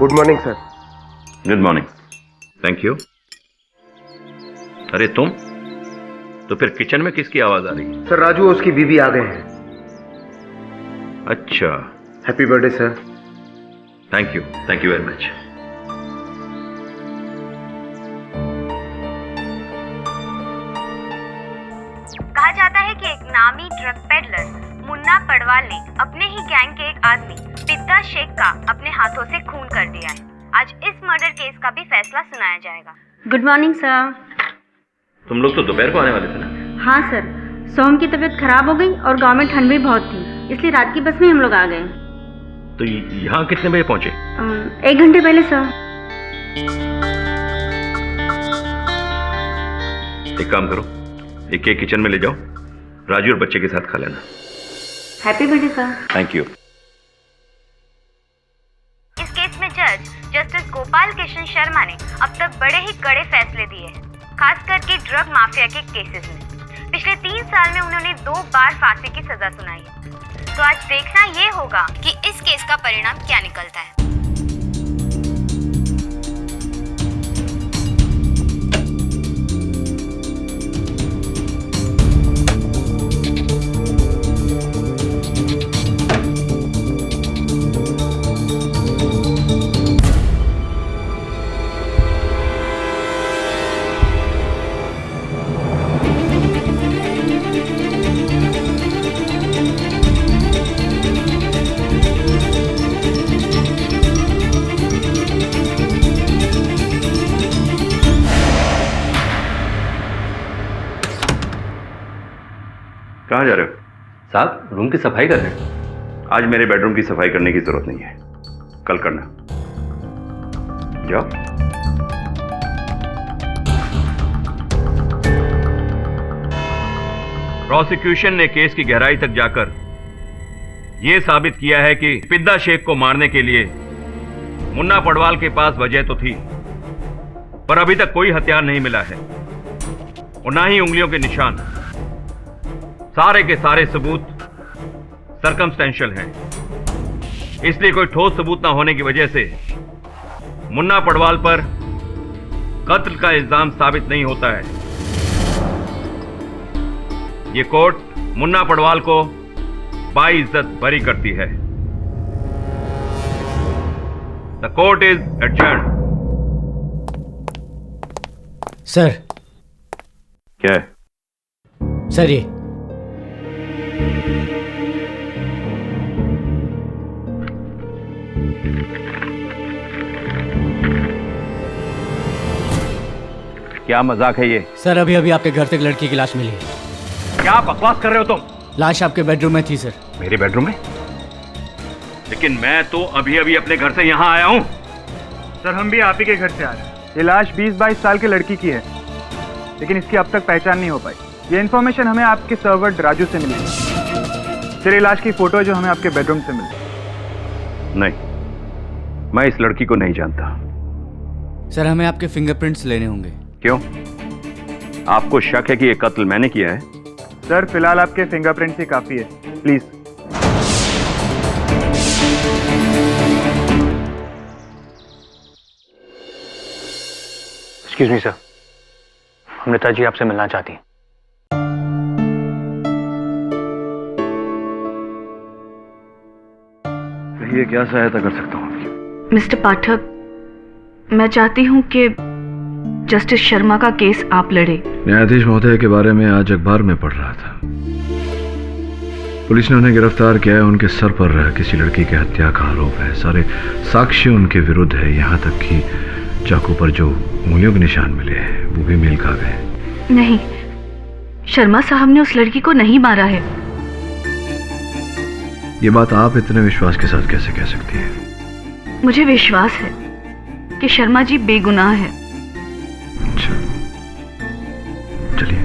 Good morning sir. Good morning. Thank you. अरे तुम तो फिर किचन में किसकी आवाज आ रही है? सर राजू और उसकी बीवी आ गए हैं। अच्छा। Happy birthday sir. Thank you very much. कहा जाता है कि एक नामी ड्रग पेडलर मुन्ना पडवाल ने अपने ही गैंग के एक आदमी पिद्दा शेख का अपने हाथों से खून कर दिया है। आज इस मर्डर केस का भी फैसला सुनाया जाएगा। Good morning sir. तुम लोग तो दोपहर को आने वाले थे ना? हाँ सर, सोम की तबीयत खराब हो गई और गांव में ठंड भी बहुत थी, इसलिए रात की बस में हम लोग आ गए। तो यहाँ कितने बजे पहुंचे? 1 घंटे पहले सर। एक काम करो, एक केक किचन में ले जाओ, राजू और बच्चे के साथ खा लेना। Happy birthday sir. Thank you. इस केस में जज जस्टिस गोपाल कृष्ण शर्मा ने अब तक बड़े ही कड़े फैसले दिए हैं, खास करके ड्रग माफिया के केसेस में। पिछले 3 साल में उन्होंने 2 बार फांसी की सजा सुनाई है। तो आज देखना ये होगा कि इस केस का परिणाम क्या निकलता है। कहाँ जा रहे हो? साहब रूम की सफाई कर रहे हैं। आज मेरे बेडरूम की सफाई करने की जरूरत नहीं है, कल करना। जाओ। प्रोसिक्यूशन ने केस की गहराई तक जाकर यह साबित किया है कि पिद्दा शेख को मारने के लिए मुन्ना पडवाल के पास वजह तो थी, पर अभी तक कोई हथियार नहीं मिला है और ना ही उंगलियों के निशान। सारे के सारे सबूत सर्कमस्टेंशियल हैं, इसलिए कोई ठोस सबूत ना होने की वजह से मुन्ना पडवाल पर कत्ल का इल्जाम साबित नहीं होता है। ये कोर्ट मुन्ना पडवाल को बाइज्जत बरी करती है। The court is adjourned. Sir. क्या है? सर ये क्या मजाक है ये? सर, अभी अभी आपके घर से एक लड़की की लाश मिली है। क्या बकवास कर रहे हो तुम? लाश आपके बेडरूम में थी सर। मेरे बेडरूम में? लेकिन मैं तो अभी अभी अपने घर से यहाँ आया हूँ। सर हम भी आप ही के घर से आ रहे हैं। ये लाश 20-22 साल की लड़की की है, लेकिन इसकी अब तक पहचान नहीं हो पाई। ये इन्फॉर्मेशन हमें आपके सर्वर राजू से मिली है। सर ये लाश की फोटो है जो हमें आपके बेडरूम से मिली। नहीं, मैं इस लड़की को नहीं जानता। सर हमें आपके फिंगरप्रिंट्स लेने होंगे। क्यों? आपको शक है कि यह कत्ल मैंने किया है? सर फिलहाल आपके फिंगरप्रिंट्स ही काफी है, please. Excuse me sir, Amrita ji आपसे मिलना चाहती हैं। कहिए, क्या सहायता कर सकता हूँ आपकी? मिस्टर पाठक, मैं चाहती हूँ कि जस्टिस शर्मा का केस आप लड़े। न्यायाधीश महोदय के बारे में आज अखबार में पढ़ रहा था। पुलिस ने उन्हें गिरफ्तार किया है। उनके सर पर किसी लड़की की हत्या का आरोप है। सारे साक्ष्य उनके विरुद्ध है, यहाँ तक कि चाकू पर जो उंगलियों के निशान मिले हैं वो भी मेल खा गए। नहीं, शर्मा साहब ने उस लड़की को नहीं मारा है। ये बात आप इतने विश्वास के साथ कैसे कह सकती हैं? मुझे विश्वास है कि शर्मा जी बेगुनाह है। अच्छा, चलिए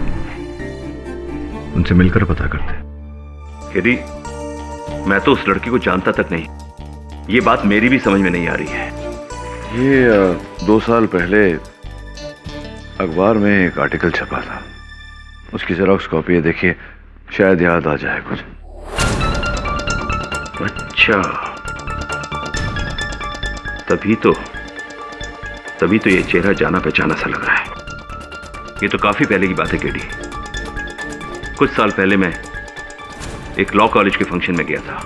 उनसे मिलकर पता करते हैं। यदि मैं तो उस लड़की को जानता तक नहीं। ये बात मेरी भी समझ में नहीं आ रही है। ये 2 साल पहले अखबार में एक आर्टिकल छपा था, उसकी जेरॉक्स कॉपी है, देखिए शायद याद आ जाए कुछ। अच्छा, तभी तो ये चेहरा जाना पहचाना सा लग रहा है। ये तो काफी पहले की बात है केडी। कुछ साल पहले मैं एक लॉ कॉलेज के फंक्शन में गया था।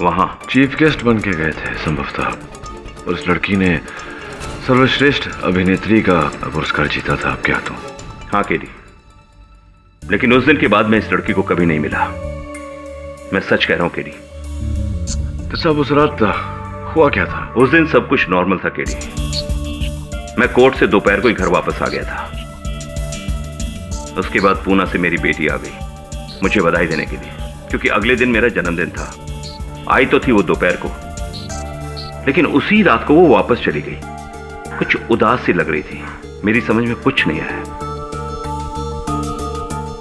वहां चीफ गेस्ट बन के गए थे संभवतः, और उस लड़की ने सर्वश्रेष्ठ अभिनेत्री का पुरस्कार जीता था आपके हाथों। हाँ केडी, लेकिन उस दिन के बाद मैं इस लड़की को कभी नहीं मिला। मैं सच कह रहा हूं केडी। तो सब उस रात हुआ क्या था? उस दिन सब कुछ नॉर्मल था केडी। मैं कोर्ट से दोपहर को ही घर वापस आ गया था। उसके बाद पूना से मेरी बेटी आ गई मुझे बधाई देने के लिए, क्योंकि अगले दिन मेरा जन्मदिन था। आई तो थी वो दोपहर को, लेकिन उसी रात को वो वापस चली गई। कुछ उदास सी लग रही थी। मेरी समझ में कुछ नहीं आया।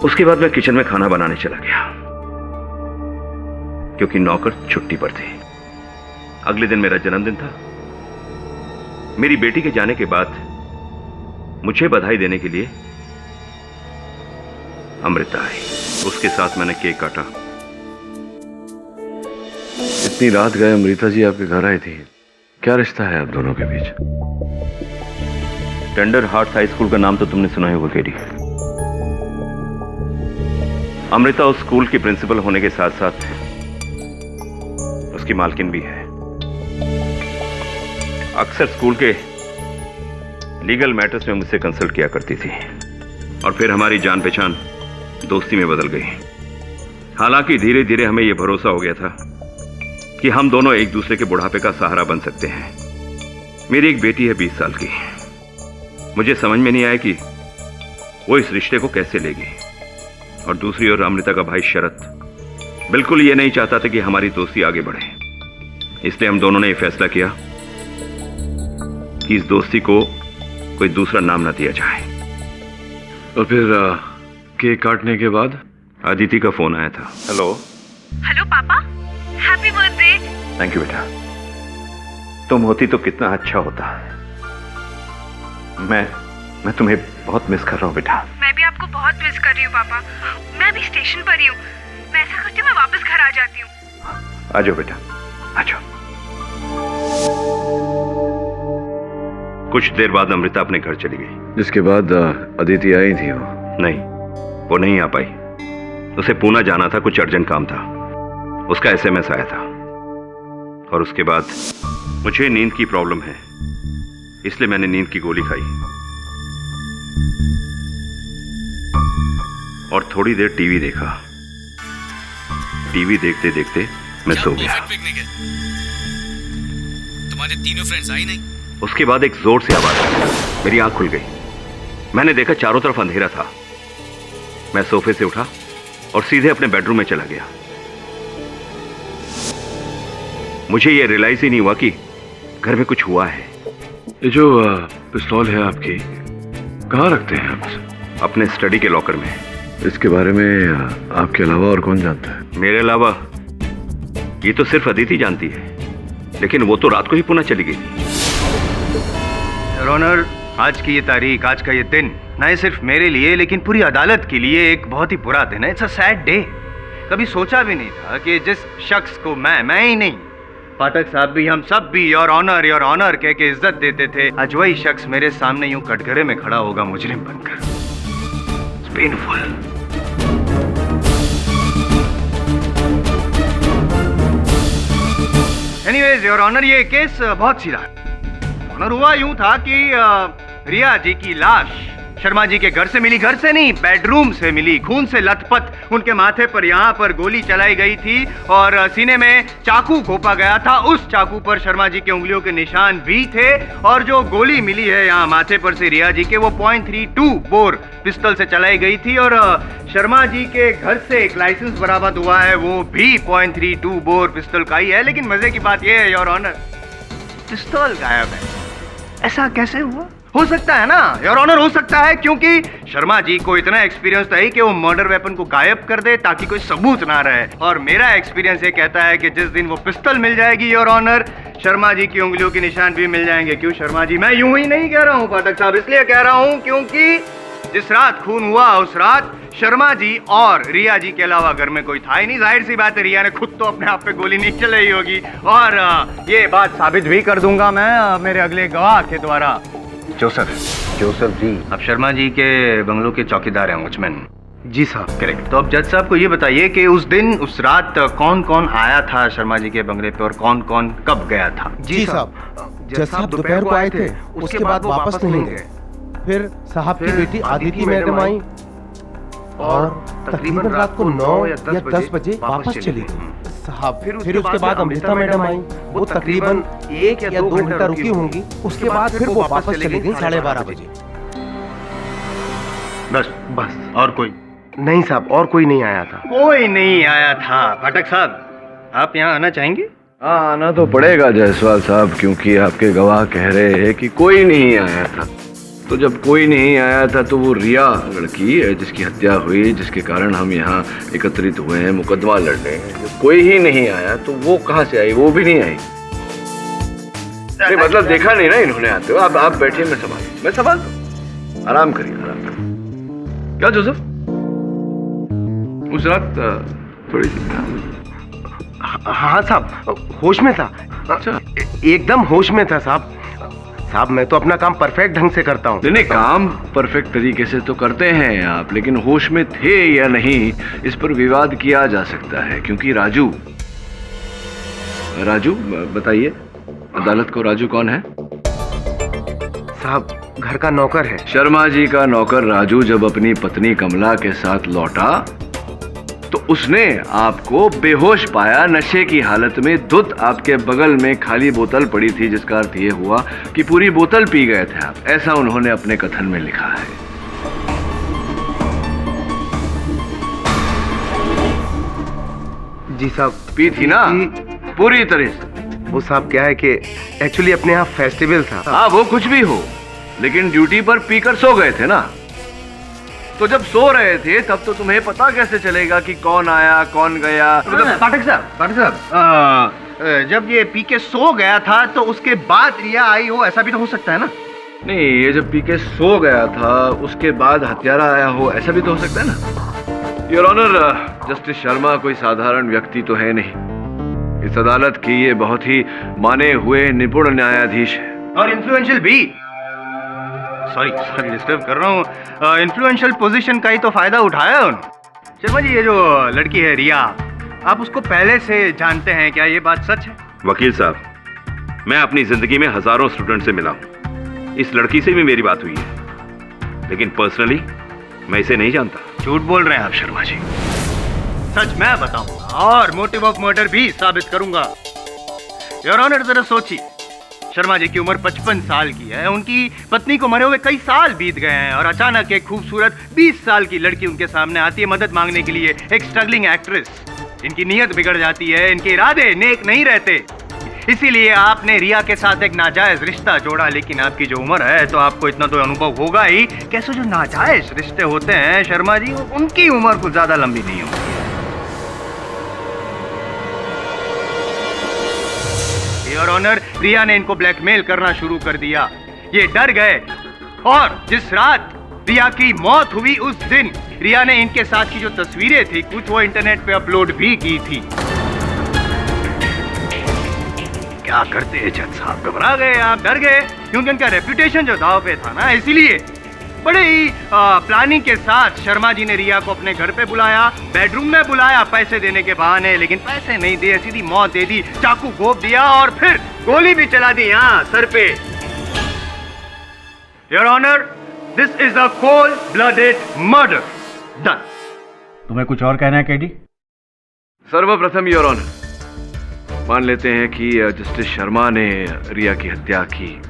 उसके बाद मैं किचन में खाना बनाने चला गया, क्योंकि नौकर छुट्टी पर थे। अगले दिन मेरा जन्मदिन था। मेरी बेटी के जाने के बाद मुझे बधाई देने के लिए अमृता आई। उसके साथ मैंने केक काटा। इतनी रात गए अमृता जी आपके घर आई थी, क्या रिश्ता है आप दोनों के बीच? टेंडर हार्ट हाई स्कूल का नाम तो तुमने सुना ही होगा केडी। अमृता उस स्कूल की प्रिंसिपल होने के साथ साथ उसकी मालकिन भी है। अक्सर स्कूल के लीगल मैटर्स में मुझसे कंसल्ट किया करती थी, और फिर हमारी जान पहचान दोस्ती में बदल गई। हालांकि धीरे धीरे हमें यह भरोसा हो गया था कि हम दोनों एक दूसरे के बुढ़ापे का सहारा बन सकते हैं। मेरी एक बेटी है 20 साल की। मुझे समझ में नहीं आया कि वो इस रिश्ते को कैसे लेगी। और दूसरी ओर अमृता का भाई शरत बिल्कुल ये नहीं चाहता था कि हमारी दोस्ती आगे बढ़े। इसलिए हम दोनों ने यह फैसला किया कि इस दोस्ती को कोई दूसरा नाम ना दिया जाए। और फिर केक काटने के बाद अदिति का फोन आया था। हेलो पापा, हैप्पी बर्थडे। थैंक यू बेटा। तुम होती तो कितना अच्छा होता। मैं तुम्हें बहुत मिस कर रहा हूँ बेटा। मैं भी आपको बहुत मिस कर रही हूँ पापा। मैं अभी स्टेशन पर ही हूँ। मैं ऐसा करती हूँ, मैं वापस घर आ जाती हूँ। आ जाओ बेटा, आ जाओ। कुछ देर बाद अमृता अपने घर चली गई। जिसके बाद अदिति आई थी वो? नहीं, वो नहीं आ पाई। उसे पूना जाना था, कुछ अर्जेंट काम था। उसका एसएमएस आया था। और उसके बाद मुझे नींद की प्रॉब्लम है, इसलिए मैंने नींद की गोली खाई और थोड़ी देर टीवी देखा। टीवी देखते देखते मैं सो गया। तुम्हारे तीनों फ्रेंड्स आई नहीं? उसके बाद एक जोर से आवाज आई। मेरी आंख खुल गई। मैंने देखा चारों तरफ अंधेरा था। मैं सोफे से उठा और सीधे अपने बेडरूम में चला गया। मुझे यह रियलाइज ही नहीं हुआ कि घर में कुछ हुआ है। ये जो पिस्तौल है आपकी, कहाँ रखते हैं आप? अपने स्टडी के लॉकर में। इसके बारे में आपके अलावा और कौन जानता है? मेरे अलावा ये तो सिर्फ अदिति जानती है, लेकिन वो तो रात को ही पुणे चली गई थी। योर ऑनर, आज की ये तारीख, आज का ये दिन न सिर्फ मेरे लिए लेकिन पूरी अदालत के लिए एक बहुत ही बुरा दिन है। It's a sad day. कभी सोचा भी नहीं था कि जिस शख्स को मैं ही नहीं, पाठक साहब भी, हम सब भी योर ऑनर कह के इज्जत देते थे, आज वही शख्स मेरे सामने यूं कटघरे में खड़ा होगा मुजरिम बनकर। It's painful. Anyways your honour, ये केस बहुत सीधा है। ऑनर, हुआ यूं था कि रिया जी की लाश शर्मा जी के घर से मिली। घर से नहीं, बेडरूम से मिली, खून से लथपथ। उनके माथे पर यहाँ पर गोली चलाई गई थी और सीने में चाकू घोंपा गया था। उस चाकू पर शर्मा जी के उंगलियों के निशान भी थे। और जो गोली मिली है यहाँ माथे पर से रिया जी के, वो .32 बोर पिस्तौल से चलाई गई थी। और शर्मा जी के घर से एक लाइसेंस बरामद हुआ है, वो भी .32 बोर पिस्तौल का ही है। लेकिन मजे की बात यह है योर ऑनर, पिस्तौल गायब है। ऐसा कैसे हुआ? हो सकता है ना योर ऑनर, हो सकता है क्योंकि शर्मा जी को इतना एक्सपीरियंस था कि वो मर्डर वेपन को गायब कर दे ताकि कोई सबूत ना रहे। और मेरा एक्सपीरियंस ये कहता है कि जिस दिन वो पिस्तौल मिल जाएगी योर ऑनर, शर्मा जी की उंगलियों के निशान भी मिल जाएंगे। क्यों शर्मा जी? मैं यूं ही नहीं कह रहा हूं पाठक साहब, इसलिए कह रहा हूं क्योंकि जिस रात खून हुआ उस रात शर्मा जी और रिया जी के अलावा घर में कोई था ही नहीं। जाहिर सी बात है रिया ने खुद तो अपने आप पे गोली नहीं चलाई होगी, और ये बात साबित भी कर दूंगा मैं मेरे अगले गवाह के द्वारा। जोसेफ जी, अब शर्मा जी के बंगलों के चौकीदार हैं, वॉचमैन। जी साहब, करेक्ट। तो अब जज साहब को ये बताइए कि उस दिन उस रात कौन कौन आया था शर्मा जी के बंगले पे और कौन कौन कब गया था? जी साहब, जज साहब दोपहर को आए थे, उसके बाद वापस नहीं गए। फिर साहब की बेटी आदिति मैडम आई और तकरीबन रात को 9 या 10 बजे वापस चली गई साहब। फिर उसके बाद अमृता मैडम आई, वो तकरीबन 1 या 2 घंटा रुकी होंगी। उसके बाद फिर वो वापस चली गई 12:30 बजे। बस और कोई नहीं साहब, और कोई नहीं आया था। कोई नहीं आया था। पाठक साहब, आप यहाँ आना चाहेंगे? हाँ, आना तो पड़ेगा जायसवाल साहब, क्योंकि आपके गवाह कह रहे हैं कि कोई नहीं आया था। तो जब कोई नहीं आया था तो वो रिया लड़की जिसकी हत्या हुई, जिसके कारण हम यहाँ एकत्रित हुए हैं मुकदमा लड़ने, जब कोई ही नहीं आया तो वो कहाँ से आई? वो भी नहीं आई। नहीं, मतलब देखा नहीं ना इन्होंने आते हो। आप बैठिए, मैं संभाल दूं। आराम करिए, आराम करिए। क्या जोसेफ, उस रात थोड़ी सी? हाँ साहब, होश में था। अच्छा, एकदम होश में था साहब। साहब मैं तो अपना काम परफेक्ट ढंग से करता हूँ। नहीं, काम परफेक्ट तरीके से तो करते हैं आप, लेकिन होश में थे या नहीं इस पर विवाद किया जा सकता है, क्योंकि राजू बताइए, अदालत को राजू कौन है? साहब घर का नौकर है। शर्मा जी का नौकर राजू जब अपनी पत्नी कमला के साथ लौटा तो उसने आपको बेहोश पाया, नशे की हालत में। धुत आपके बगल में खाली बोतल पड़ी थी, जिसका अर्थ यह हुआ कि पूरी बोतल पी गए थे आप। ऐसा उन्होंने अपने कथन में लिखा है। जी साहब, पी थी ना पूरी तरह से? वो साहब क्या है कि एक्चुअली अपने यहाँ फेस्टिवल था। हाँ, वो कुछ भी हो, लेकिन ड्यूटी पर पीकर सो गए थे ना। तो जब सो रहे थे तब तो तुम्हें पता कैसे चलेगा कि कौन आया कौन गया? पाठक साहब, जब ये पी के सो गया था तो उसके बाद रिया आई हो, ऐसा भी तो हो सकता है ना? नहीं, ये जब पी के सो गया था उसके बाद हत्यारा आया हो, ऐसा भी तो हो सकता है ना? योर ऑनर, जस्टिस शर्मा कोई साधारण व्यक्ति तो है नहीं। इस अदालत की ये बहुत ही माने हुए निपुण न्यायाधीश है और इन्फ्लुएंशियल भी। सॉरी डिस्टर्ब कर रहा हूँ। इन्फ्लुएंशियल पोजीशन का ही तो फायदा उठाया उन्होंने। शर्मा जी, ये जो लड़की है रिया, आप उसको पहले से जानते हैं क्या? ये बात सच है? वकील साहब, मैं अपनी जिंदगी में हजारों स्टूडेंट से मिला हूं। इस लड़की से भी मेरी बात हुई है, लेकिन पर्सनली मैं इसे नहीं जानता। झूठ बोल रहे हैं आप शर्मा जी। सच मैं बताऊंगा और मोटिव ऑफ मर्डर भी साबित करूंगा। योर ऑनर, जरा सोचिए, शर्मा जी की उम्र 55 साल की है। उनकी पत्नी को मरे हुए कई साल बीत गए हैं और अचानक एक खूबसूरत 20 साल की लड़की उनके सामने आती है मदद मांगने के लिए, एक स्ट्रगलिंग एक्ट्रेस। इनकी नीयत बिगड़ जाती है, इनके इरादे नेक नहीं रहते। इसीलिए आपने रिया के साथ एक नाजायज रिश्ता जोड़ा, लेकिन आपकी जो उम्र है तो आपको इतना तो अनुभव होगा ही, कैसे जो नाजायज रिश्ते होते हैं शर्मा जी, उनकी उम्र कुछ ज्यादा लंबी नहीं होती है। योर ऑनर, रिया ने इनको ब्लैकमेल करना शुरू कर दिया। ये डर गए और जिस रात रिया की मौत हुई उस दिन रिया ने इनके साथ की जो तस्वीरें थी कुछ वो इंटरनेट पे अपलोड भी की थी। क्या करते हैं जज साहब? घबरा गए आप, डर गए, क्योंकि उनका रेपुटेशन जो दांव पे था ना। इसीलिए बड़े ही प्लानिंग के साथ शर्मा जी ने रिया को अपने घर पे बुलाया, बेडरूम में बुलाया पैसे देने के बहाने, लेकिन पैसे नहीं दिए, सीधी मौत दे दी, चाकू घोंप दिया और फिर गोली भी चला दी यहाँ सर पे। Your honour, this is a cold blooded murder done. तुम्हें कुछ और कहना है केडी? सर्वप्रथम योर ऑनर, मान लेते हैं कि जस्टिस शर्मा ने रिया की हत्या की।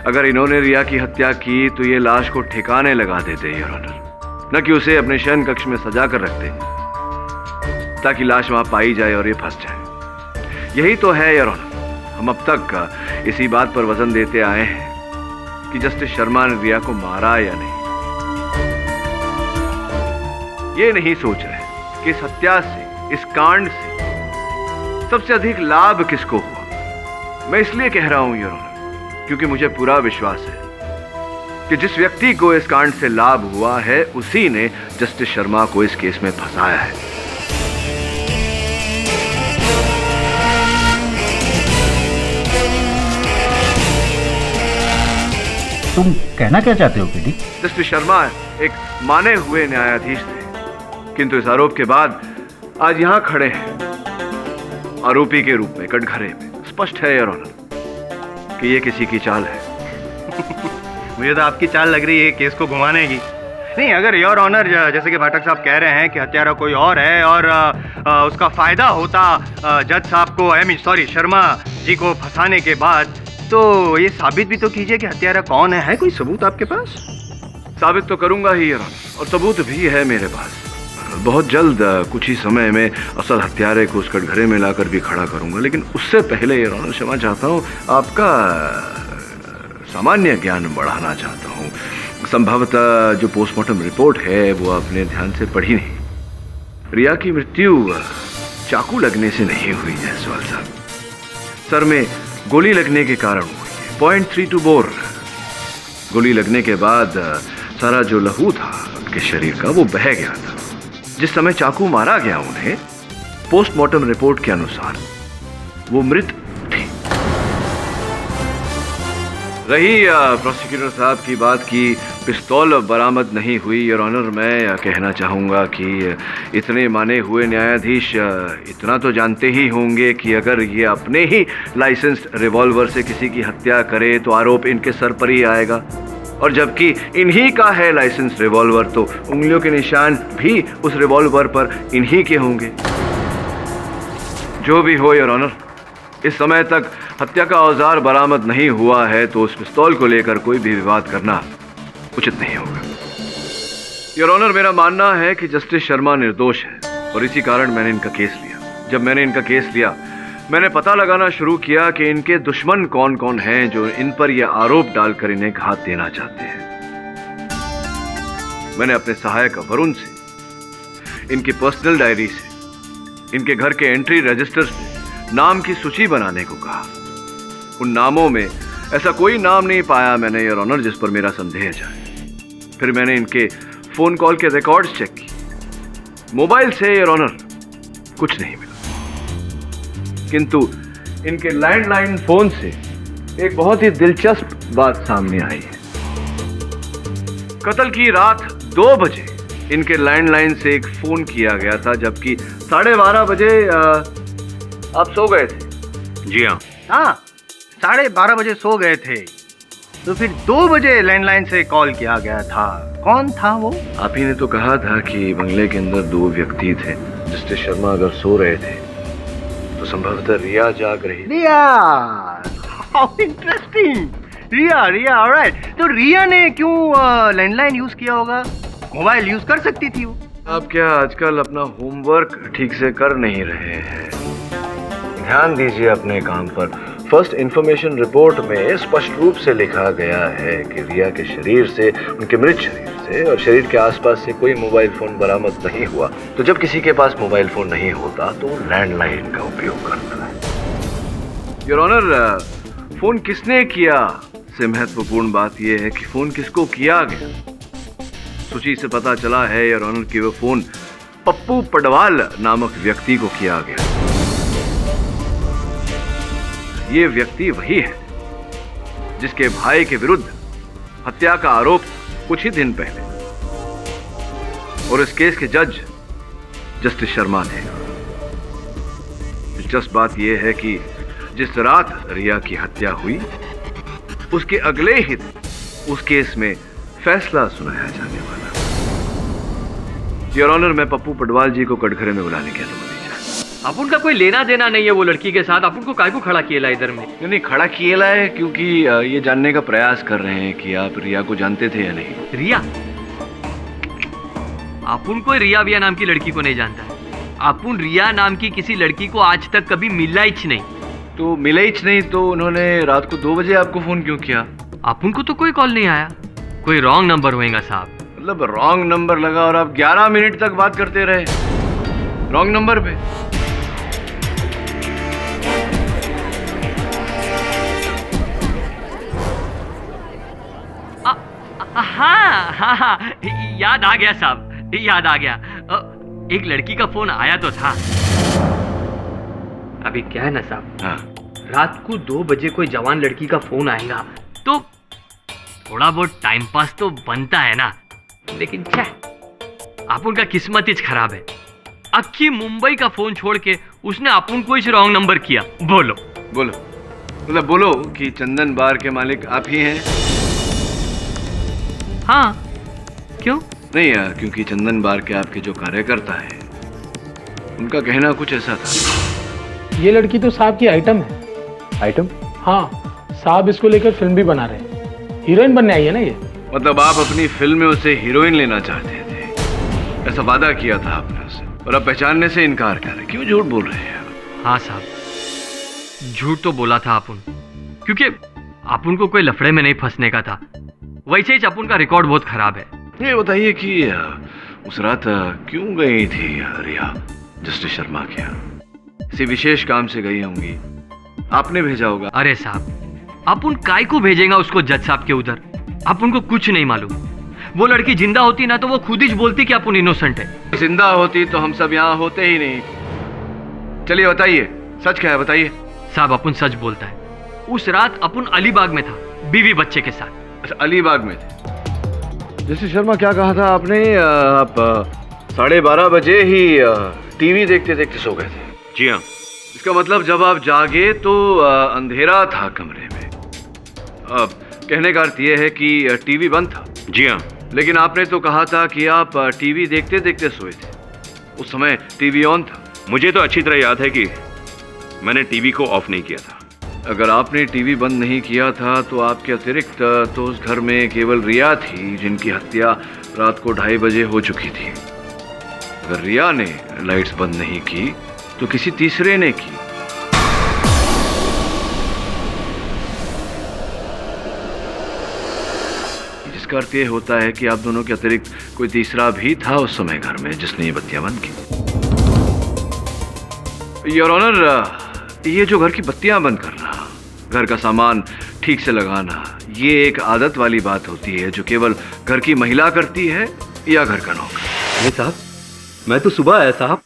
अगर इन्होंने रिया की हत्या की तो ये लाश को ठिकाने लगा देते योर ऑनर, न कि उसे अपने शयन कक्ष में सजा कर रखते, ताकि लाश वहां पाई जाए और ये फंस जाए। यही तो है योर ऑनर। हम अब तक इसी बात पर वजन देते आए हैं कि जस्टिस शर्मा ने रिया को मारा या नहीं। ये नहीं सोच रहे कि इस हत्या से, इस कांड से सबसे अधिक लाभ किसको हुआ। मैं इसलिए कह रहा हूं योर ऑनर क्योंकि मुझे पूरा विश्वास है कि जिस व्यक्ति को इस कांड से लाभ हुआ है उसी ने जस्टिस शर्मा को इस केस में फंसाया है। तुम कहना क्या चाहते हो पीडी? जस्टिस शर्मा एक माने हुए न्यायाधीश थे, किंतु इस आरोप के बाद आज यहां खड़े हैं आरोपी के रूप में कटघरे में। स्पष्ट है योर ऑनर कि ये किसी की चाल है। मुझे तो आपकी चाल लग रही है केस को घुमाने की। नहीं, अगर योर ऑनर जैसे कि पाठक साहब कह रहे हैं कि हत्यारा कोई और है और उसका फायदा होता जज साहब को शर्मा जी को फंसाने के बाद, तो ये साबित भी तो कीजिए कि हत्यारा कौन है कोई सबूत आपके पास? साबित तो करूंगा ही योर ऑनर, और सबूत भी है मेरे पास। बहुत जल्द कुछ ही समय में असल हत्यारे को उस कटघरे में लाकर भी खड़ा करूंगा, लेकिन उससे पहले योर ऑनर क्षमा चाहता हूं, आपका सामान्य ज्ञान बढ़ाना चाहता हूं। संभवतः जो पोस्टमार्टम रिपोर्ट है वो आपने ध्यान से पढ़ी नहीं। रिया की मृत्यु चाकू लगने से नहीं हुई जायसवाल साहब, सर में गोली लगने के कारण हुई है। .32 बोर। गोली लगने के बाद सारा जो लहू था उनके शरीर का वो बह गया था। जिस समय चाकू मारा गया उन्हें, पोस्टमार्टम रिपोर्ट के अनुसार वो मृत थी। रही प्रोसिक्यूटर साहब की बात की पिस्तौल बरामद नहीं हुई, योर ऑनर मैं कहना चाहूँगा कि इतने माने हुए न्यायाधीश इतना तो जानते ही होंगे कि अगर ये अपने ही लाइसेंस्ड रिवॉल्वर से किसी की हत्या करे तो आरोप इनके सर पर ही आएगा, और जबकि इन्हीं का है लाइसेंस रिवॉल्वर तो उंगलियों के निशान भी उस रिवॉल्वर पर इन्हीं के होंगे। जो भी हो योर ऑनर, इस समय तक हत्या का औजार बरामद नहीं हुआ है, तो उस पिस्तौल को लेकर कोई भी विवाद करना उचित नहीं होगा। योर ऑनर, मेरा मानना है कि जस्टिस शर्मा निर्दोष है और इसी कारण मैंने इनका केस लिया। जब मैंने इनका केस लिया, मैंने पता लगाना शुरू किया कि इनके दुश्मन कौन कौन हैं जो इन पर यह आरोप डालकर इन्हें घात देना चाहते हैं। मैंने अपने सहायक वरुण से, इनकी पर्सनल डायरी से, इनके घर के एंट्री रजिस्टर से नाम की सूची बनाने को कहा। उन नामों में ऐसा कोई नाम नहीं पाया मैंने योर ऑनर जिस पर मेरा संदेह जाए। फिर मैंने इनके फोन कॉल के रिकॉर्ड्स चेक किए। मोबाइल से योर ऑनर कुछ नहीं मिला, किंतु इनके लैंडलाइन फोन से एक बहुत ही दिलचस्प बात सामने आई है। कत्ल की रात 2 बजे इनके लैंडलाइन से एक फोन किया गया था, जबकि 12:30 बजे आप सो गए थे। जी हाँ। हाँ, 12:30 बजे सो गए थे, तो फिर 2 बजे लैंडलाइन से कॉल किया गया था। कौन था वो? आप ही ने तो कहा था कि बंगले के अंदर 2 व्यक्ति थे। जस्टिस शर्मा अगर सो रहे थे तो संभवतः रिया जाग रही। Riya, how interesting. Riya, alright. तो रिया ने क्यों लैंडलाइन यूज किया होगा? मोबाइल यूज कर सकती थी वो। आप क्या आजकल अपना होमवर्क ठीक से कर नहीं रहे हैं? ध्यान दीजिए अपने काम पर। फर्स्ट इंफॉर्मेशन रिपोर्ट में स्पष्ट रूप से लिखा गया है कि रिया के शरीर से, उनके मृत शरीर से और शरीर के आसपास से कोई मोबाइल फोन बरामद नहीं हुआ। तो जब किसी के पास मोबाइल फोन नहीं होता तो लैंडलाइन का उपयोग करता है। योर ऑनर, फोन किसने किया से महत्वपूर्ण बात यह है कि फोन किसको किया गया। सूची से पता चला है योर ऑनर कि वो फोन पप्पू पडवाल नामक व्यक्ति को किया गया। ये व्यक्ति वही है जिसके भाई के विरुद्ध हत्या का आरोप कुछ ही दिन पहले, और इस केस के जज जस्टिस शर्मा थे। दिलचस्प बात यह है कि जिस रात रिया की हत्या हुई उसके अगले ही दिन उस केस में फैसला सुनाया जाने वाला। योर ऑनर, मैं पप्पू पडवाल जी को कटघरे में बुलाने की अनुमति। आप उनका कोई लेना देना नहीं है वो लड़की के साथ, आप उनको काय को खड़ा किया इधर में? नहीं, खड़ा किया है क्योंकि ये जानने का प्रयास कर रहे हैं कि आप रिया को जानते थे या नहीं। रिया? आप उनको रिया विया नाम की लड़की को नहीं जानता है। आप उन रिया नाम की किसी लड़की को आज तक कभी मिला ही नहीं। तो मिला ही नहीं तो उन्होंने रात को 2 बजे आपको फोन क्यों किया? आप उनको तो कोई कॉल नहीं आया। कोई रॉन्ग नंबर होएगा साहब। मतलब रॉन्ग नंबर लगा और आप 11 मिनट तक बात करते रहे रॉन्ग नंबर पे। हाँ हाँ, याद आ गया साहब, याद आ गया। एक लड़की का फोन आया तो था। अभी क्या है ना साहब, हाँ। रात को 2 बजे कोई जवान लड़की का फोन आएगा तो थोड़ा बहुत टाइम पास तो बनता है ना। लेकिन क्या, अपुन का किस्मत ही खराब है। अक्की मुंबई का फोन छोड़ के उसने अपुन को ही रॉन्ग नंबर किया। बोलो बोलो, मतलब बोलो कि चंदन बार के मालिक आप ही हैं? हाँ, क्यों? नहीं यार, क्योंकि चंदन बार के आपके जो कार्यकर्ता है उनका कहना कुछ ऐसा था। ये लड़की तो साहब की आइटम है। आइटम? हाँ, साहब इसको लेकर फिल्म भी बना रहे हैं। हीरोइन बनने आई है ना ये। मतलब आप अपनी फिल्म में उसे हीरोइन लेना चाहते थे, ऐसा वादा किया था आपने उससे, और अब पहचानने से इनकार कर रहे, क्यों झूठ बोल रहे हैं? हाँ साहब, झूठ तो बोला था अपुन, क्योंकि अपुन को कोई लफड़े में नहीं फंसने का था। वैसे ही अपुन का रिकॉर्ड बहुत खराब है। ये बताइए कि उस रात क्यों गई थी रिया जस्टिस शर्मा के यहाँ? किसी विशेष काम से गई होंगी, आपने भेजा होगा। अरे साहब, अपुन काय को भेजेगा उसको जज साहब के उधर? अपुन को कुछ नहीं मालूम। वो लड़की जिंदा होती ना तो वो खुद ही बोलती कि अपुन इनोसेंट है। जिंदा होती तो हम सब यहाँ होते ही नहीं। चलिए बताइए, सच क्या है, बताइए। साहब, अपुन सच बोलता है। उस रात अपुन अलीबाग में था, बीवी बच्चे के साथ। अच्छा, अलीबाग में थे। जस्टिस शर्मा, क्या कहा था आपने? आप 12:30 बजे ही टीवी देखते देखते सो गए थे? जी हाँ। इसका मतलब जब आप जागे तो अंधेरा था कमरे में। कहने का अर्थ यह है कि टीवी बंद था? जी हाँ। लेकिन आपने तो कहा था कि आप टीवी देखते देखते सोए थे। उस समय टीवी ऑन था। मुझे तो अच्छी तरह याद है कि मैंने टीवी को ऑफ नहीं किया था। अगर आपने टीवी बंद नहीं किया था तो आपके अतिरिक्त तो उस घर में केवल रिया थी, जिनकी हत्या रात को 2:30 बजे हो चुकी थी। अगर रिया ने लाइट्स बंद नहीं की तो किसी तीसरे ने की। जिसका अर्थ यह होता है कि आप दोनों के अतिरिक्त कोई तीसरा भी था उस समय घर में जिसने ये बत्तियां बंद की। योर ऑनर, ये जो घर की बत्तियां बंद करना, घर का सामान ठीक से लगाना, ये एक आदत वाली बात होती है जो केवल घर की महिला करती है या घर का नौकर? नहीं साहब, मैं तो सुबह आया साहब,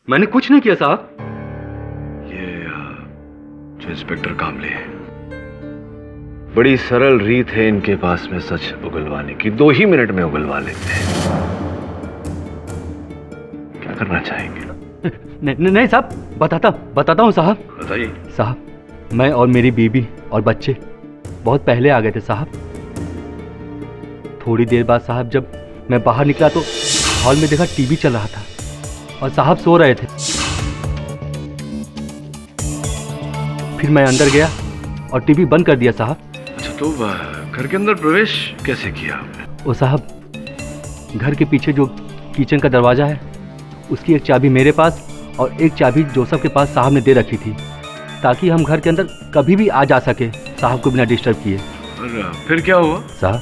मैंने कुछ नहीं किया साहब। ये जो इंस्पेक्टर कामले है, बड़ी सरल रीत है इनके पास में सच उगलवाने की। 2 ही मिनट में उगलवा लेते हैं। क्या करना चाहेंगे? नहीं साहब, बताता हूँ साहब। बताइए। साहब, मैं और मेरी बीबी और बच्चे बहुत पहले आ गए थे साहब। थोड़ी देर बाद साहब जब मैं बाहर निकला तो हॉल में देखा टीवी चल रहा था और साहब सो रहे थे। फिर मैं अंदर गया और टीवी बंद कर दिया साहब। अच्छा, तो घर के अंदर प्रवेश कैसे किया आपने? वो साहब, घर के पीछे जो किचन का दरवाजा है उसकी एक चाबी मेरे पास और एक चाबी जोसेफ के पास साहब ने दे रखी थी, ताकि हम घर के अंदर कभी भी आ जा सके साहब को बिना डिस्टर्ब किए। और फिर क्या हुआ? साहब,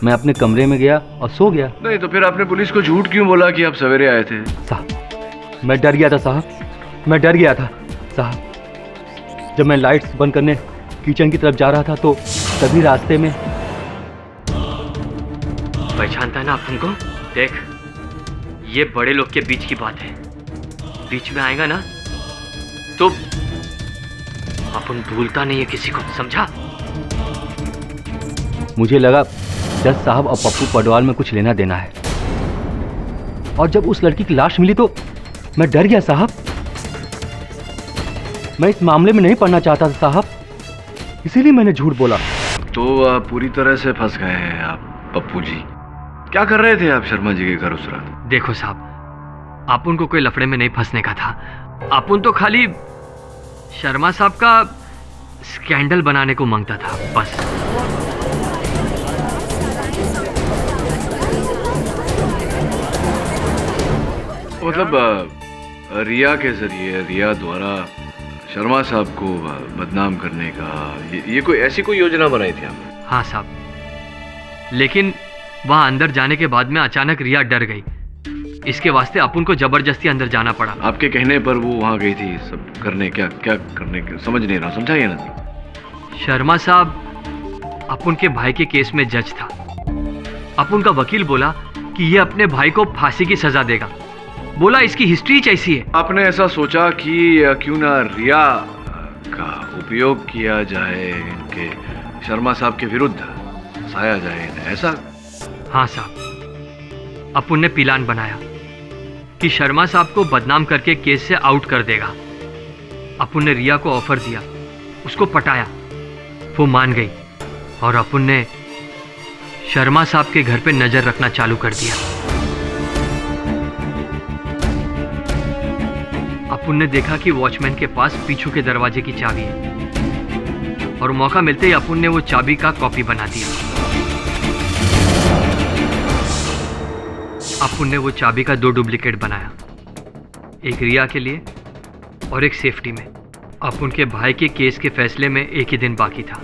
मैं अपने कमरे में गया और सो गया। नहीं तो फिर आपने पुलिस को झूठ क्यों बोला कि आप सवेरे आए थे? साहब, मैं डर गया था साहब, मैं डर गया था साहब। जब मैं लाइट्स बंद करने किचन की तरफ जा रहा था तो तभी रास्ते में। पहचानता है ना अपन को? देख, ये बड़े लोग के बीच की बात है। बीच में आएगा ना तो अपन भूलता नहीं है किसी को, समझा? मुझे लगा जज साहब और पप्पू पडवाल में कुछ लेना देना है, और जब उस लड़की की लाश मिली तो मैं डर गया साहब। मैं इस मामले में नहीं पड़ना चाहता था साहब, इसीलिए मैंने झूठ बोला। तो पूरी तरह से फंस गए हैं आप पप्पू जी। क्या कर रहे थे आप शर्मा जी के घर उस रात? देखो साहब, अपुन को कोई लफड़े में नहीं फंसने का था। अपुन तो खाली शर्मा साहब का स्कैंडल बनाने को मांगता था, बस। मतलब रिया के जरिए, रिया द्वारा शर्मा साहब को बदनाम करने का ये कोई ऐसी कोई योजना बनाई थी आपने? हाँ साहब, लेकिन वहां अंदर जाने के बाद में अचानक रिया डर गई। इसके वास्ते अपुन को जबरदस्ती अंदर जाना पड़ा। आपके कहने पर वो वहां गई थी सब करने? क्या क्या करने के समझ नहीं रहा, समझाइए ना। शर्मा साहब अपुन के भाई के केस में जज था। अपुन का वकील बोला कि ये अपने भाई को फांसी की सजा देगा। बोला इसकी हिस्ट्री कैसी है। आपने ऐसा सोचा कि क्यों ना रिया का उपयोग किया जाए, इनके शर्मा साहब के विरुद्ध साया जाए इन्हें, ऐसा? हाँ साहब, अपुन ने प्लान बनाया कि शर्मा साहब को बदनाम करके केस से आउट कर देगा। अपुन ने रिया को ऑफर दिया, उसको पटाया, वो मान गई और अपुन ने शर्मा साहब के घर पे नजर रखना चालू कर दिया। अपुन ने देखा कि वॉचमैन के पास पीछू के दरवाजे की चाबी है और मौका मिलते ही अपुन ने वो चाबी का कॉपी बना दिया। अपुन ने वो चाबी का 2 डुप्लीकेट बनाया, एक रिया के लिए और एक सेफ्टी में। अपुन के भाई के केस के फैसले में एक ही दिन बाकी था।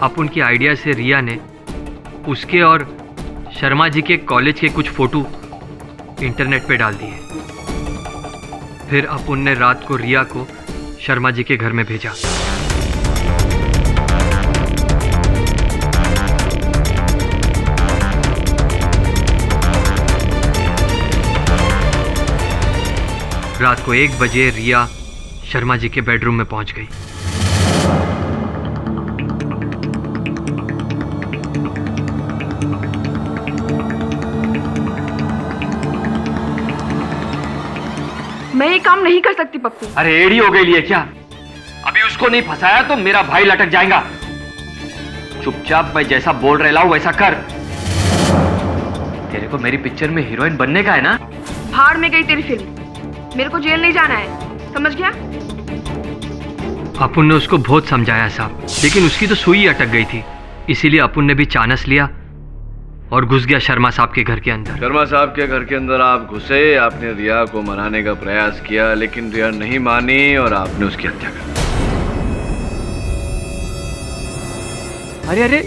अपुन की आइडिया से रिया ने उसके और शर्मा जी के कॉलेज के कुछ फोटो इंटरनेट पे डाल दिए। फिर अपुन ने रात को रिया को शर्मा जी के घर में भेजा। रात को 1 बजे रिया शर्मा जी के बेडरूम में पहुंच गई। मैं ये काम नहीं कर सकती पप्पू। अरे एड़ी हो गई लिए क्या? अभी उसको नहीं फंसाया तो मेरा भाई लटक जाएगा। चुपचाप मैं जैसा बोल रहा हूं वैसा कर। तेरे को मेरी पिक्चर में हीरोइन बनने का है ना? भाड़ में गई तेरी फिल्म, मेरे को जेल नहीं जाना है, समझ गया? अपुन ने उसको बहुत समझाया साहब, लेकिन उसकी तो सुई अटक गई थी। इसीलिए अपुन ने भी चानस लिया और घुस गया शर्मा साहब के घर के अंदर। शर्मा साहब के घर के अंदर आप घुसे, आपने रिया को मनाने का प्रयास किया, लेकिन रिया नहीं मानी और आपने उसकी हत्या कर दी। अरे अरे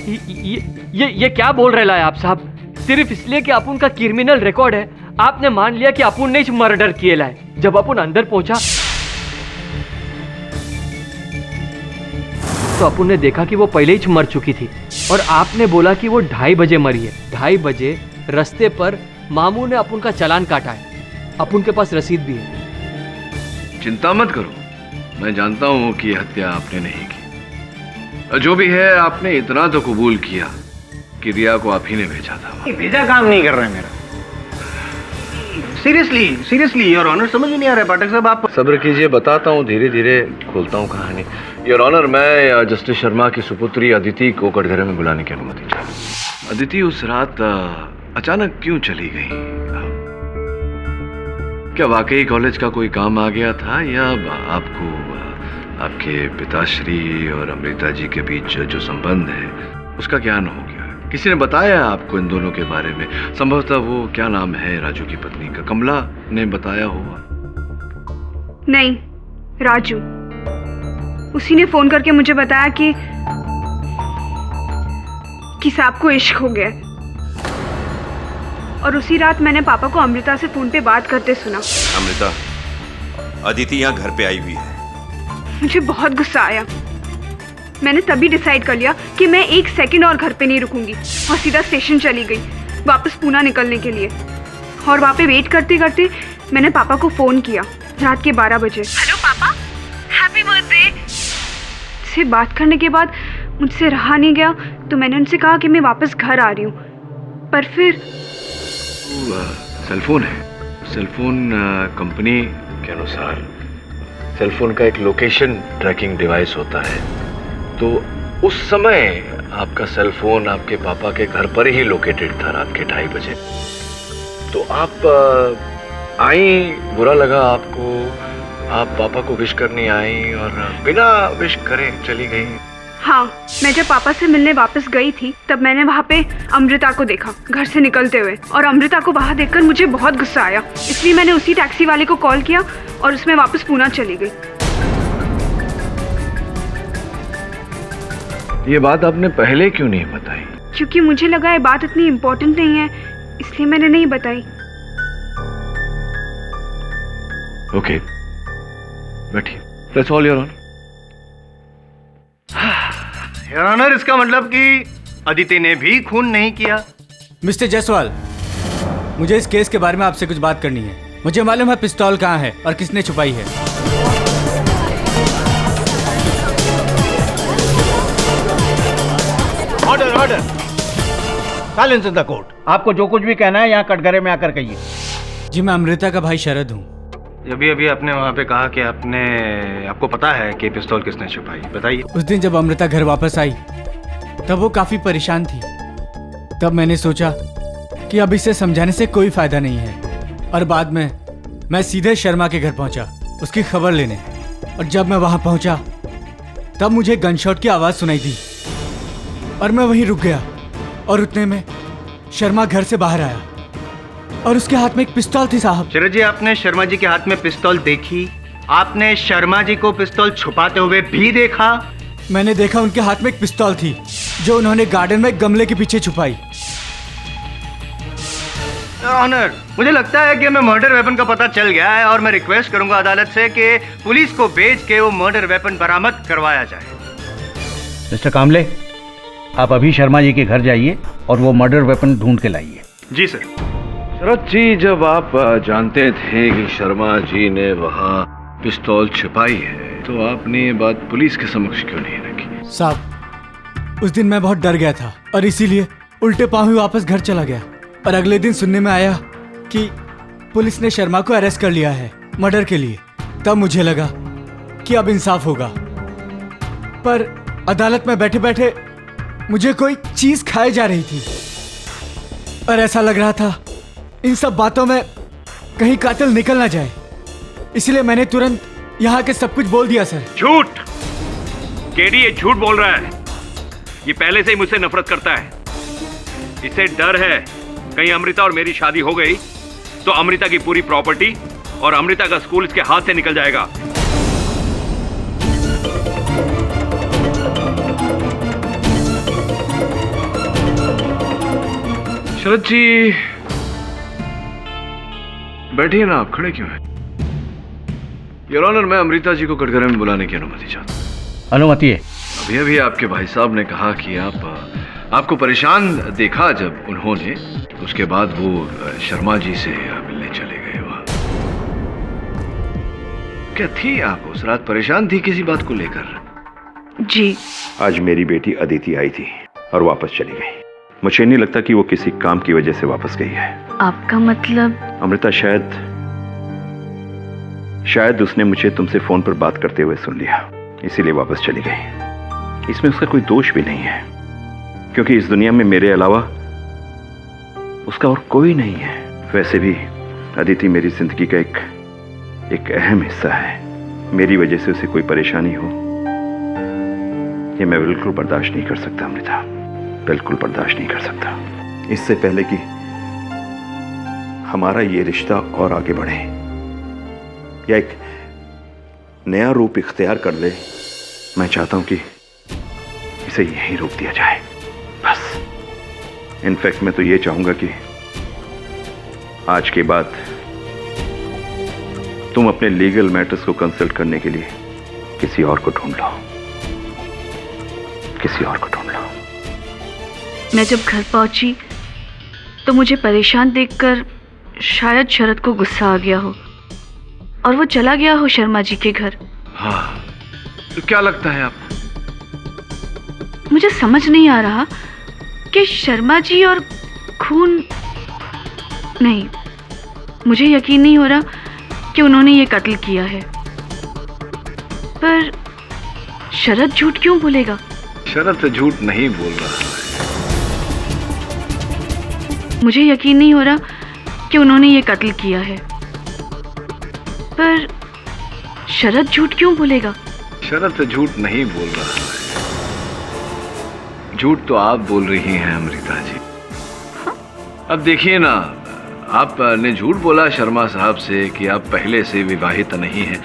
ये क्या बोल रहे हैं आप साहब? सिर्फ इसलिए कि अपुन का क्रिमिनल रिकॉर्ड है आपने मान लिया कि अपुन ने इस मर्डर किए लाए। जब अपुन अंदर पहुंचा तो अपुन ने देखा कि वो पहले ही मर चुकी थी और आपने बोला कि वो 2:30 बजे मरी है। 2:30 बजे रास्ते पर मामू ने अपुन का चालान काटा है, अपुन के पास रसीद भी है। चिंता मत करो, मैं जानता हूं कि यह हत्या आपने नहीं की। जो भी है, आपने इतना तो कबूल किया कि रिया को आप ही ने भेजा था। भेजा काम नहीं कर रहे हैं मेरा। सीरियसली योर ऑनर, समझ में नहीं आ रहा है पाठक साहब। आप सब्र कीजिए, बताता हूँ, धीरे धीरे खोलता हूँ कहानी। योर ऑनर, मैं जस्टिस शर्मा की सुपुत्री अदिति को कटघरे में बुलाने की अनुमति चाहूँ। अदिति उस रात अचानक क्यों चली गई? क्या वाकई कॉलेज का कोई काम आ गया था या आपको आपके पिताश्री और अमृता जी के बीच जो संबंध है उसका ज्ञान हो गया? किसी ने बताया आपको इन दोनों के बारे में? संभवतः वो, क्या नाम है राजू की पत्नी का, कमला ने बताया होगा। नहीं, राजू, उसी ने फोन करके मुझे बताया कि साहब को इश्क हो गया। और उसी रात मैंने पापा को अमृता से फोन पे बात करते सुना। अमृता, अदिति यहाँ घर पे आई हुई है। मुझे बहुत गुस्सा आया। मैंने तभी डिसाइड कर लिया कि मैं 1 सेकंड और घर पे नहीं रुकूंगी और सीधा स्टेशन चली गई वापस पूना निकलने के लिए। और वहाँ पे वेट करते करते मैंने पापा को फोन किया रात के 12 बजे। हेलो पापा, हैप्पी बर्थडे। से बात करने के बाद मुझसे रहा नहीं गया तो मैंने उनसे कहा कि मैं वापस घर आ रही हूँ। पर फिर सेलफोन है, सेलफोन कंपनी के अनुसार सेलफोन का एक लोकेशन ट्रैकिंग डिवाइस होता है, तो उस समय आपका सेलफोन आपके पापा के घर पर ही लोकेटेड था रात के 2:30 बजे। तो आप आई, बुरा लगा आपको, आप पापा को विश करने आई और बिना विश करे चली गई। हाँ, मैं जब पापा से मिलने वापस गई थी तब मैंने वहाँ पे अमृता को देखा घर से निकलते हुए, और अमृता को वहाँ देखकर मुझे बहुत गुस्सा आया। इसलिए मैंने उसी टैक्सी वाले को कॉल किया और उसमें वापस पूना चली गई। ये बात आपने पहले क्यों नहीं बताई? क्योंकि मुझे लगा ये बात इतनी इम्पोर्टेंट नहीं है, इसलिए मैंने नहीं बताई। ओके, बैठिए। That's all your honour. Your honour, इसका मतलब कि अदिति ने भी खून नहीं किया। मिस्टर जायसवाल, मुझे इस केस के बारे में आपसे कुछ बात करनी है। मुझे मालूम है पिस्तौल कहाँ है और किसने छुपाई है। Order order, silence in the court. आपको जो कुछ भी कहना है यहाँ कटघरे में आकर कहिए। जी, मैं अमृता का भाई शरद हूँ। अभी अभी आपने वहाँ पे कहा कि आपको पता है कि पिस्तौल किसने छुपाई, बताइए। उस दिन जब अमृता घर वापस आई तब वो काफी परेशान थी। तब मैंने सोचा कि अब इसे समझाने से कोई फायदा नहीं है, और बाद में मैं सीधे शर्मा के घर पहुंचा उसकी खबर लेने। और जब मैं वहां पहुंचा तब मुझे गनशॉट की आवाज सुनाई दी और मैं वहीं रुक गया। और उतने में शर्मा घर से बाहर आया और उसके हाथ में एक पिस्तौल थी। साहब शरद जी, आपने शर्मा जी के हाथ में पिस्तौल देखी? आपने शर्मा जी को पिस्तौल छुपाते हुए भी देखा? मैंने देखा उनके हाथ में एक पिस्तौल थी जो उन्होंने गार्डन में गमले के पीछे छुपाई। ऑनर, मुझे लगता है कि हमें मर्डर वेपन का पता चल गया है और मैं रिक्वेस्ट करूंगा अदालत से कि पुलिस को भेज के वो मर्डर वेपन बरामद करवाया जाए। मिस्टर कामले, आप अभी शर्मा जी के घर जाइए और वो मर्डर वेपन ढूंढ के लाइए। जी सर। शरद जी, जब आप जानते थे कि शर्मा जी ने वहाँ पिस्तौल छिपाई है तो आपने ये बात पुलिस के समक्ष क्यों नहीं रखी? साहब, उस दिन मैं बहुत डर गया था और इसीलिए उल्टे पांव ही वापस घर चला गया। और अगले दिन सुनने में आया कि पुलिस ने शर्मा को अरेस्ट कर लिया है मर्डर के लिए। तब मुझे लगा कि अब इंसाफ होगा, पर अदालत में बैठे बैठे मुझे कोई चीज खाई जा रही थी और ऐसा लग रहा था इन सब बातों में कहीं कातिल निकल ना जाए। इसलिए मैंने तुरंत यहाँ के सब कुछ बोल दिया। सर, झूठ! केडी ये झूठ बोल रहा है। ये पहले से ही मुझसे नफरत करता है। इसे डर है कहीं अमृता और मेरी शादी हो गई तो अमृता की पूरी प्रॉपर्टी और अमृता का स्कूल इसके हाथ से निकल जाएगा। शरद जी, बैठिए ना, आप खड़े क्यों हैं? योर ऑनर, मैं अमृता जी को कटघरे में बुलाने की अनुमति चाहता हूं। अनुमति है। अभी अभी आपके भाई साहब ने कहा कि आपको परेशान देखा जब उन्होंने, उसके बाद वो शर्मा जी से मिलने चले गए। वहां क्या थी आप उस रात? परेशान थी किसी बात को लेकर? जी, आज मेरी बेटी अदिति आई थी और वापस चली गई। मुझे नहीं लगता कि वो किसी काम की वजह से वापस गई है। आपका मतलब? अमृता, शायद उसने मुझे तुमसे फोन पर बात करते हुए सुन लिया, इसीलिए वापस चली गई। इसमें उसका कोई दोष भी नहीं है, क्योंकि इस दुनिया में मेरे अलावा उसका और कोई नहीं है। वैसे भी अदिति मेरी जिंदगी का एक अहम हिस्सा है। मेरी वजह से उसे कोई परेशानी हो, ये मैं बिल्कुल बर्दाश्त नहीं कर सकता अमृता, बिल्कुल बर्दाश्त नहीं कर सकता। इससे पहले कि हमारा ये रिश्ता और आगे बढ़े या एक नया रूप इख्तियार कर ले, मैं चाहता हूं कि इसे यहीं रोक दिया जाए, बस। इनफैक्ट मैं तो ये चाहूंगा कि आज के बाद तुम अपने लीगल मैटर्स को कंसल्ट करने के लिए किसी और को ढूंढ लो, किसी और को ढूंढ लो। मैं जब घर पहुंची तो मुझे परेशान देखकर शायद शरद को गुस्सा आ गया हो और वो चला गया हो शर्मा जी के घर। हाँ, तो क्या लगता है आपको? मुझे समझ नहीं आ रहा कि शर्मा जी और खून नहीं, मुझे यकीन नहीं हो रहा कि उन्होंने ये कत्ल किया है। पर शरद झूठ क्यों बोलेगा? शरद तो झूठ नहीं बोल रहा है। मुझे यकीन नहीं हो रहा कि उन्होंने ये कत्ल किया है। पर शरद झूठ क्यों बोलेगा? शरद तो झूठ नहीं बोल रहा है। झूठ तो आप बोल रही हैं अमृता जी। हाँ? अब देखिए ना, आपने झूठ बोला शर्मा साहब से कि आप पहले से विवाहित नहीं हैं,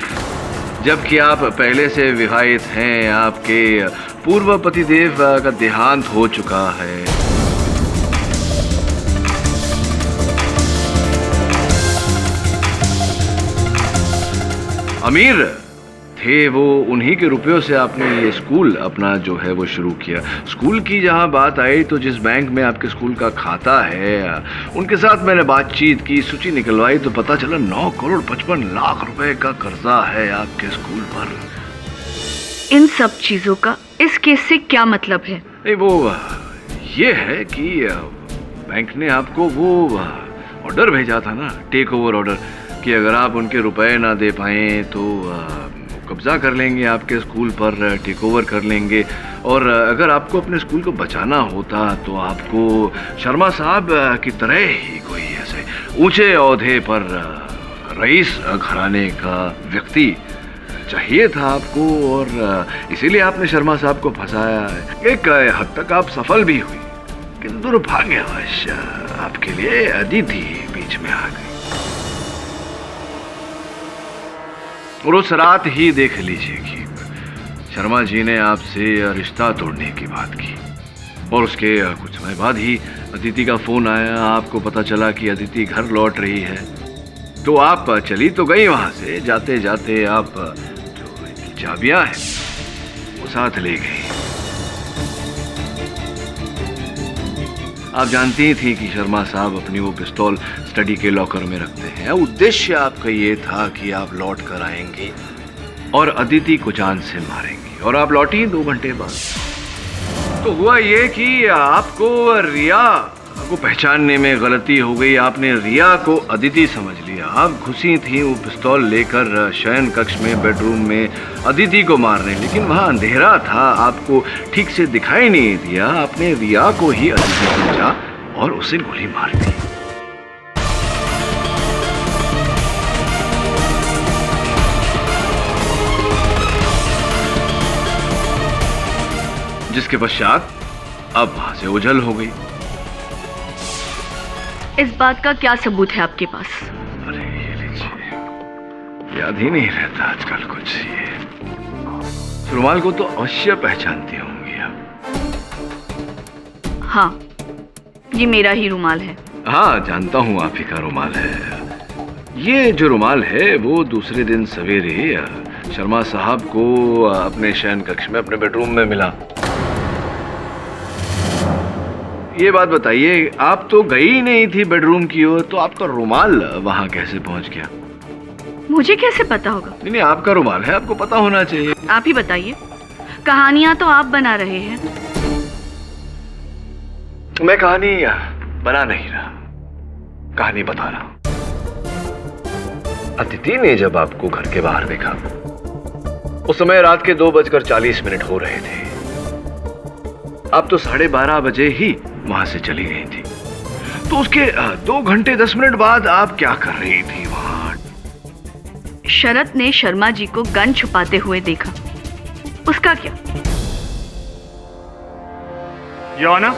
जबकि आप पहले से विवाहित हैं। आपके पूर्व पतिदेव का देहांत हो चुका है। थे वो उन्हीं के रुपयों से आपने ये स्कूल अपना जो है वो शुरू किया। स्कूल की जहाँ बात आई तो जिस बैंक में आपके स्कूल का खाता है उनके साथ मैंने बातचीत की, सूची निकलवाई तो पता चला 9 करोड़ 55 लाख रुपए का कर्जा है आपके स्कूल पर। इन सब चीजों का इस केस से क्या मतलब है? नहीं, वो ये है कि बैंक ने आपको वो ऑर्डर भेजा था ना, टेक ओवर ऑर्डर, कि अगर आप उनके रुपए ना दे पाए तो कब्जा कर लेंगे आपके स्कूल पर, टेक ओवर कर लेंगे। और अगर आपको अपने स्कूल को बचाना होता तो आपको शर्मा साहब की तरह ही कोई ऐसे ऊंचे ओहदे पर रईस घराने का व्यक्ति चाहिए था आपको, और इसीलिए आपने शर्मा साहब को फंसाया। एक हद तक आप सफल भी हुई, किंतु दुर्भाग्यवश आपके लिए अदिति बीच में आ गई। और उस रात ही देख लीजिए कि शर्मा जी ने आपसे रिश्ता तोड़ने की बात की, और उसके कुछ समय बाद ही अदिति का फोन आया। आपको पता चला कि अदिति घर लौट रही है, तो आप चली तो गई वहां से, जाते जाते आप जो चाबियां हैं वो साथ ले गई। आप जानती ही थी कि शर्मा साहब अपनी वो पिस्तौल स्टडी के लॉकर में रखते हैं। उद्देश्य आपका ये था कि आप लौट कर आएंगी और अदिति को जान से मारेंगी, और आप लौटी 2 घंटे बाद। तो हुआ ये कि आपको रिया को पहचानने में गलती हो गई। आपने रिया को अदिति समझ लिया। आप घुसी थी वो पिस्तौल लेकर शयन कक्ष में, बेडरूम में अदिति को मारने, लेकिन वहां अंधेरा था, आपको ठीक से दिखाई नहीं दिया। आपने रिया को ही अदिति समझा और उसे गोली मार दी। जिसके पश्चात अब वहां से ओझल हो गई। इस बात का क्या सबूत है आपके पास? अरे ये लीजिए, याद ही नहीं रहता आजकल कुछ। ये रुमाल को तो अवश्य पहचानती होंगी आप। हाँ, ये मेरा ही रुमाल है। हाँ, जानता हूँ आप ही का रुमाल है। ये जो रुमाल है वो दूसरे दिन सवेरे शर्मा साहब को अपने शयन कक्ष में, अपने बेडरूम में मिला। ये बात बताइए, आप तो गई नहीं थी बेडरूम की ओर, तो आपका रुमाल वहां कैसे पहुंच गया? मुझे कैसे पता होगा? नहीं, आपका रुमाल है, आपको पता होना चाहिए। आप ही बताइए, कहानियां तो आप बना रहे हैं। मैं कहानी बना नहीं रहा, कहानी बता रहा हूं। अदिति ने जब आपको घर के बाहर देखा, उस समय रात के 2:40 हो रहे थे। आप तो 12:30 बजे ही वहां से चली गई थी, तो उसके 2 घंटे 10 मिनट बाद आप क्या कर रही थी वहां? शरद ने शर्मा जी को गन छुपाते हुए देखा, उसका क्या? योर ऑनर,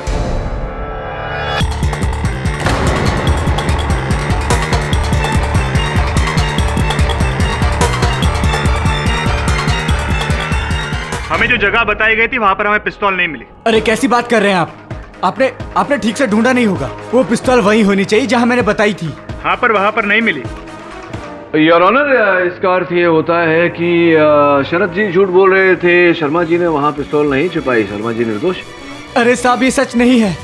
हमें जो जगह बताई गई थी वहां पर हमें पिस्तौल नहीं मिली। अरे कैसी बात कर रहे हैं आप? आपने ठीक से ढूंढा नहीं होगा। वो पिस्तौल वहीं होनी चाहिए जहां मैंने बताई थी। हाँ, पर वहां पर नहीं मिली। योर ऑनर, इसका अर्थ ये होता है कि शरद जी झूठ बोल रहे थे। शर्मा जी ने वहां पिस्तौल नहीं छुपाई। शर्मा जी निर्दोष। अरे साहब, ये सच नहीं है।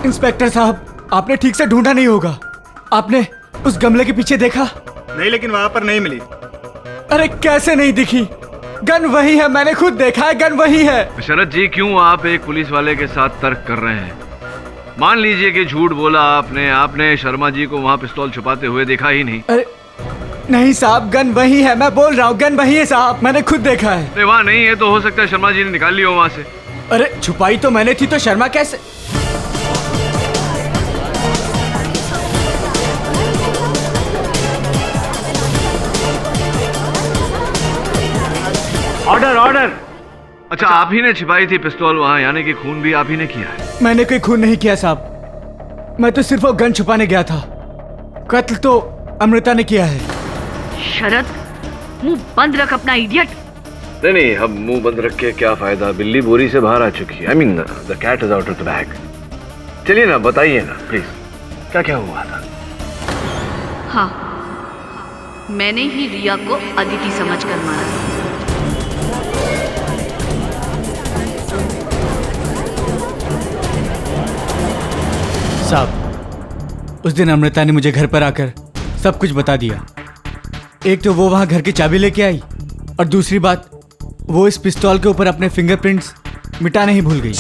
इंस्पेक्टर साहब, आपने ठीक से ढूंढा नहीं होगा। आपने उस गमले के पीछे देखा? नहीं, लेकिन वहां पर नहीं मिली। अरे कैसे नहीं दिखी? गन वही है, मैंने खुद देखा है, गन वही है। शरद जी, क्यों आप एक पुलिस वाले के साथ तर्क कर रहे हैं? मान लीजिए कि झूठ बोला आपने शर्मा जी को वहां पिस्तौल छुपाते हुए देखा ही नहीं। अरे नहीं साहब, गन वही है, मैं बोल रहा हूँ, गन वही है साहब, मैंने खुद देखा है। नहीं, वहां नहीं है तो हो सकता है शर्मा जी ने निकाल ली हो वहां से। अरे छुपाई तो मैंने थी, तो शर्मा कैसे? Order, order. अच्छा, आप ही ने छिपाई थी पिस्तौल वहां, यानी कि खून भी आप ही ने किया है? मैंने कोई खून नहीं किया साहब, मैं तो सिर्फ वो गन छुपाने गया था। कत्ल तो अमृता ने किया है। शरद, मुंह बंद रख अपना इडियट। नहीं, अब मुंह बंद रख के क्या फायदा? बिल्ली बोरी से बाहर आ चुकी है। I mean, the cat is out of the bag. चलिए ना, बताइए ना प्लीज, क्या क्या हुआ था? हाँ, मैंने ही रिया को अदिति समझकर मारा। साहब, उस दिन अमृता ने मुझे घर पर आकर सब कुछ बता दिया। एक तो वो वहां घर की चाबी लेके आई, और दूसरी बात, वो इस पिस्तौल के ऊपर अपने फिंगरप्रिंट्स मिटाना ही भूल गई।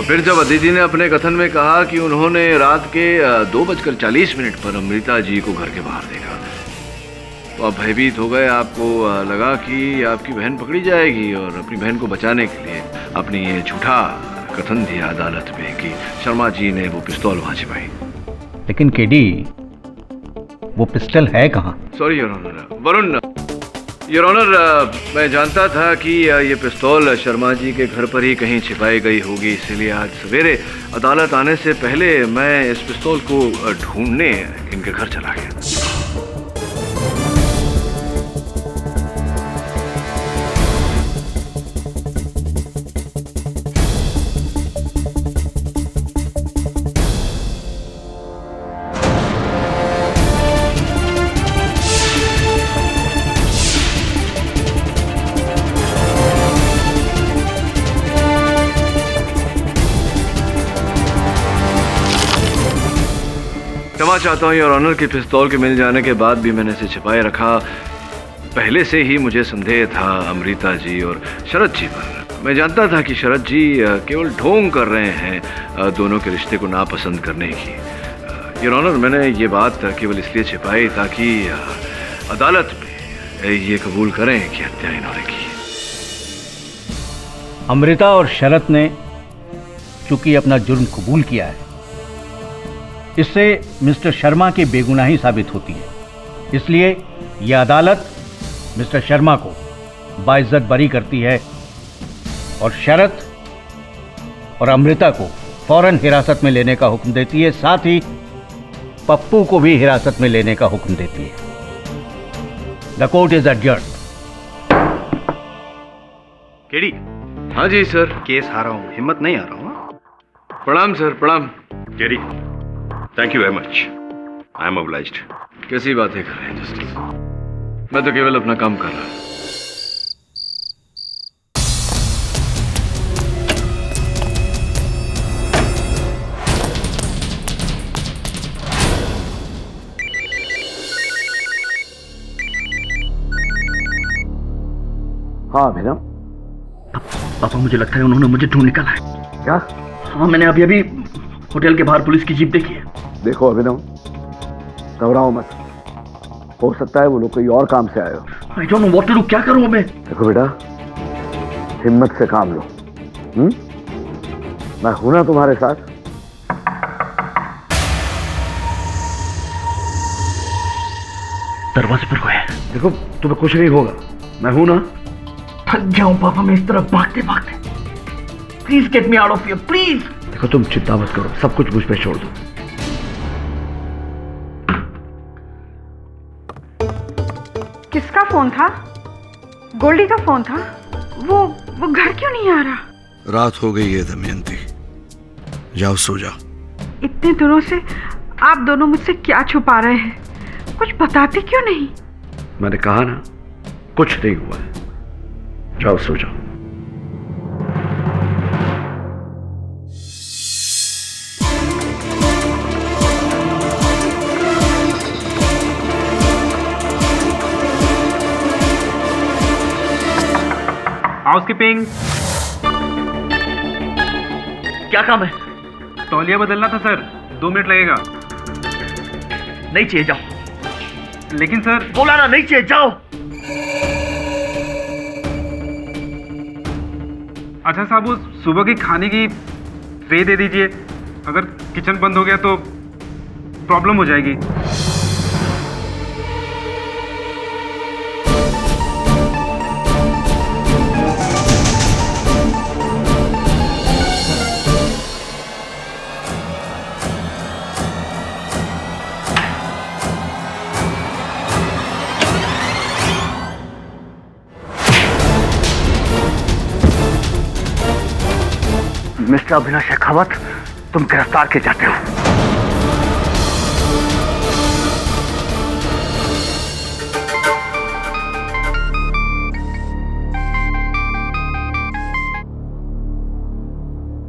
फिर जब अदिति ने अपने कथन में कहा कि उन्होंने रात के 2:40 पर अमृता जी को घर के बाहर देखा, तो आप भयभीत हो गए। आपको लगा कि आपकी बहन पकड़ी जाएगी और अपनी बहन को बचाने के लिए अपनी ये झूठा कथन दिया अदालत में कि शर्मा जी ने वो पिस्तौल वहां छिपाई। लेकिन केडी, वो पिस्टल है कहाँ? Sorry your honour, Varun, your honour, मैं जानता था कि ये पिस्तौल शर्मा जी के घर पर ही कहीं छिपाई गई होगी, इसीलिए आज सवेरे अदालत आने से पहले मैं इस पिस्तौल को ढूंढने इनके घर चला गया। क्षमा चाहता हूँ योर ऑनर कि पिस्तौल के मिल जाने के बाद भी मैंने इसे छिपाए रखा। पहले से ही मुझे संदेह था अमृता जी और शरद जी पर। मैं जानता था कि शरद जी केवल ढोंग कर रहे हैं दोनों के रिश्ते को नापसंद करने की। योर ऑनर, मैंने ये बात केवल इसलिए छिपाई ताकि अदालत में ये कबूल करें कि हत्या इन्होंने की। अमृता और शरद ने चूंकि अपना जुर्म कबूल किया है, इससे मिस्टर शर्मा की बेगुनाही साबित होती है। इसलिए यह अदालत मिस्टर शर्मा को बाइज्जत बरी करती है और शरद और अमृता को फौरन हिरासत में लेने का हुक्म देती है। साथ ही पप्पू को भी हिरासत में लेने का हुक्म देती है। The court is adjourned. KD. हाँ जी सर। केस हारा हूँ, हिम्मत नहीं आ रहा हूँ। प्रणाम सर, प्रणाम। KD, thank you very much, I am obliged. कैसी बातें कर रहे हैं जस्टिस, मैं तो केवल अपना काम कर रहा हूं। हाँ अभिनव। पापा, मुझे लगता है उन्होंने मुझे ढूंढ निकाला है। क्या? हाँ, मैंने अभी अभी होटल के बाहर पुलिस की जीप देखी है। देखो अभिनव, घबराओ मत, हो सकता है वो लोग कोई और काम से आए हो। I don't know what to do, क्या करूं मैं? देखो बेटा, हिम्मत से काम लो। मैं हूं ना तुम्हारे साथ। दरवाजे पर कोई है। देखो तुम्हें कुछ नहीं होगा, मैं हूं ना। थक गया हूं पापा मैं इस तरफ भागते भागते। Please get me out of here, please. देखो तुम चिंता मत करो, सब कुछ मुझ पे छोड़ दो। किसका फोन था? गोल्डी का फोन था। वो घर क्यों नहीं आ रहा? रात हो गई है दमयंती, जाओ सो जाओ। इतने दिनों से आप दोनों मुझसे क्या छुपा रहे हैं? कुछ बताते क्यों नहीं? मैंने कहा ना, कुछ नहीं हुआ है, जाओ सो जाओ। हाउसकीपिंग। क्या काम है? तौलिया बदलना था सर, 2 मिनट लगेगा। नहीं चाहिए, जाओ। लेकिन सर। बोला ना, नहीं चाहिए, जाओ। अच्छा साहब, उस सुबह की खाने की ट्रे दे दीजिए। अगर किचन बंद हो गया तो प्रॉब्लम हो जाएगी। मिस्टर अभिनव शेखावत, तुम गिरफ्तार किए जाते हो।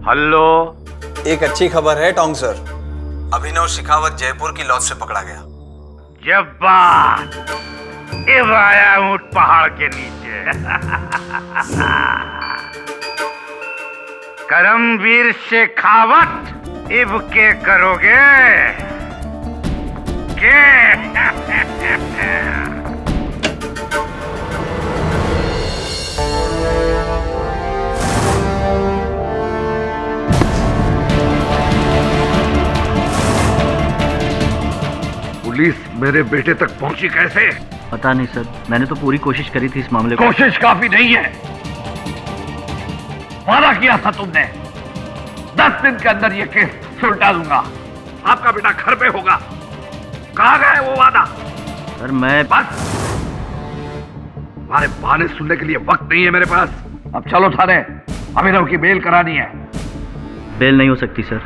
हेलो, एक अच्छी खबर है टोंग सर, अभिनव शेखावत जयपुर की लॉज से पकड़ा गया। जब्बार, इब आया ऊंट पहाड़ के नीचे। करमवीर शेखावत, इब के करोगे के? पुलिस मेरे बेटे तक पहुंची कैसे? पता नहीं सर, मैंने तो पूरी कोशिश करी थी इस मामले को। कोशिश काफी नहीं है। वादा किया था तुमने 10 दिन के अंदर ये केस सुलटा दूंगा, आपका बेटा घर पे होगा। कहाँ गए वो वादा? सर मैं बस तुम्हारे बहाने सुनने के लिए वक्त नहीं है मेरे पास। अब चलो थाने, अभिनव की बेल करानी है। बेल नहीं हो सकती सर।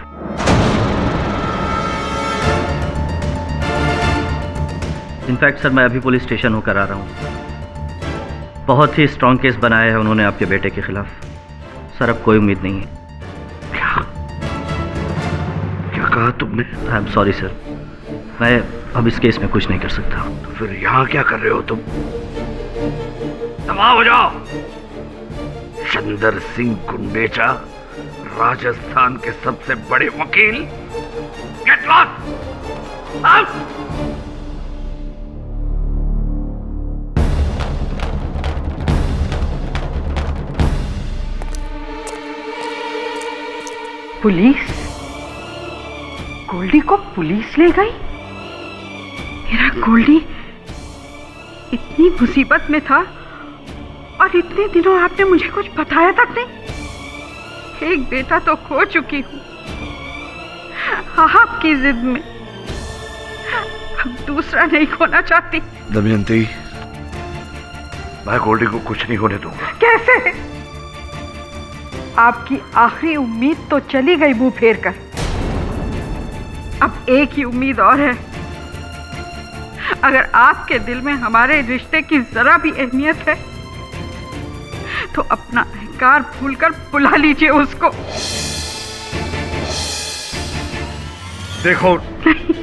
इनफैक्ट सर मैं अभी पुलिस स्टेशन होकर आ रहा हूँ। बहुत ही स्ट्रांग केस बनाया है उन्होंने आपके बेटे के खिलाफ। सर अब कोई उम्मीद नहीं है। क्या कहा तुमने? आई एम सॉरी सर, मैं अब इस केस में कुछ नहीं कर सकता। तो फिर यहाँ क्या कर रहे हो तुम? तबाह हो जाओ। चंदर सिंह कुंडेचा, राजस्थान के सबसे बड़े वकील। Get lost, out. Police? Goldie को पुलिस ले गई? मेरा गोल्डी इतनी मुसीबत में था और इतने दिनों आपने मुझे कुछ बताया तक नहीं। एक बेटा तो खो चुकी हूँ आपकी जिद में, अब दूसरा नहीं खोना चाहती। दमयंती, मैं गोल्डी को कुछ नहीं होने दूंगा। कैसे? आपकी आखिरी उम्मीद तो चली गई मुंह फेर कर। अब एक ही उम्मीद और है। अगर आपके दिल में हमारे रिश्ते की जरा भी अहमियत है तो अपना अहंकार भूलकर बुला लीजिए उसको। देखो नहीं,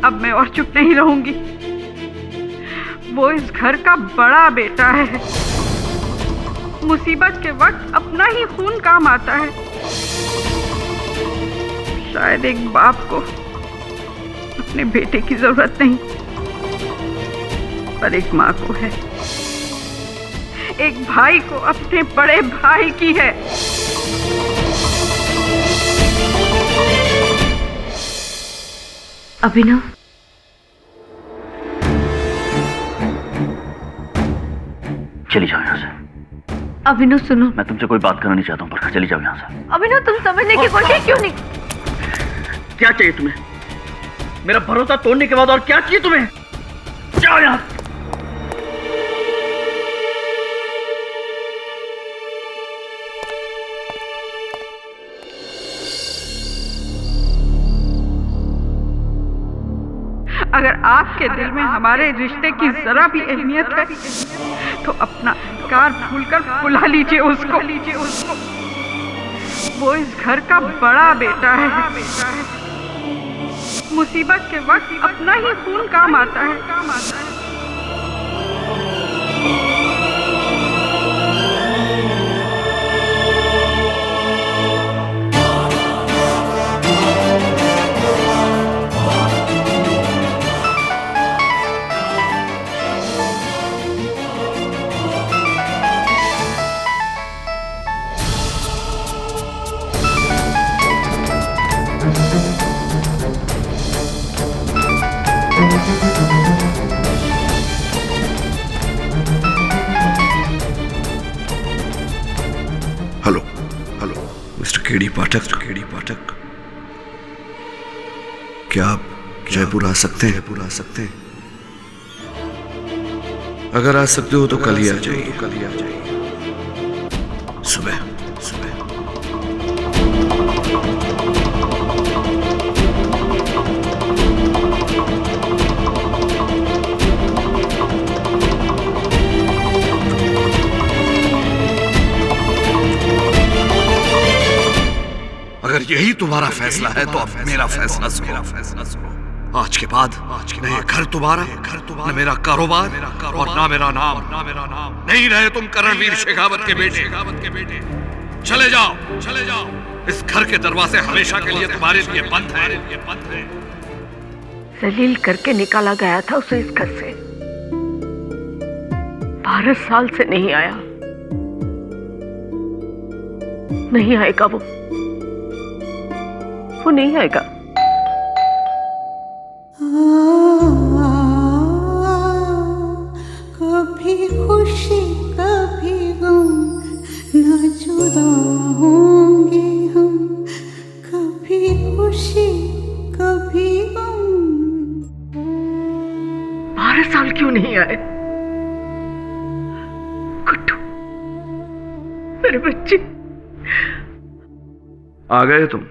अब मैं और चुप नहीं रहूंगी। वो इस घर का बड़ा बेटा है। मुसीबत के वक्त अपना ही खून काम आता है। शायद एक बाप को अपने बेटे की जरूरत नहीं, पर एक माँ को है। एक भाई को अपने बड़े भाई की है। अभिनव, चली जाओ यहाँ से। अभिनव सुनो, मैं तुमसे कोई बात करना नहीं चाहता हूँ, पर चली जाओ यहाँ से। अभिनव तुम समझने की कोशिश क्यों नहीं? क्या चाहिए तुम्हें? मेरा भरोसा तोड़ने के बाद और क्या चाहिए तुम्हें? जाओ यहाँ। अगर आपके दिल में हमारे रिश्ते की जरा भी अहमियत है तो अपना अहंकार भूलकर बुला लीजिए उसको। वो इस घर का बड़ा बेटा है। मुसीबत के वक्त अपना ही खून काम आता है। हेलो हेलो, मिस्टर केडी पाठक, क्या आप जयपुर आ सकते हैं? अगर आ सकते हो तो कल ही आ जाइए। सुबह। तुम्हारा फैसला है तो अब मेरा फैसला सुनो। आज के बाद न ये घर तुम्हारा, न मेरा कारोबार और ना मेरा नाम। नहीं रहे तुम करणवीर शेखावत के बेटे। चले जाओ। इस घर के दरवाजे हमेशा के लिए तुम्हारे लिए बंद है। जलील करके निकाला गया था उसे इस घर से। 12 साल से नहीं आया। नहीं आएगा वो नहीं आएगा। कभी खुशी कभी गम, न जुदा होंगे हम। कभी खुशी कभी गम। 12 साल क्यों नहीं आए? गुड्डू, मेरे बच्चे। आ गए तुम?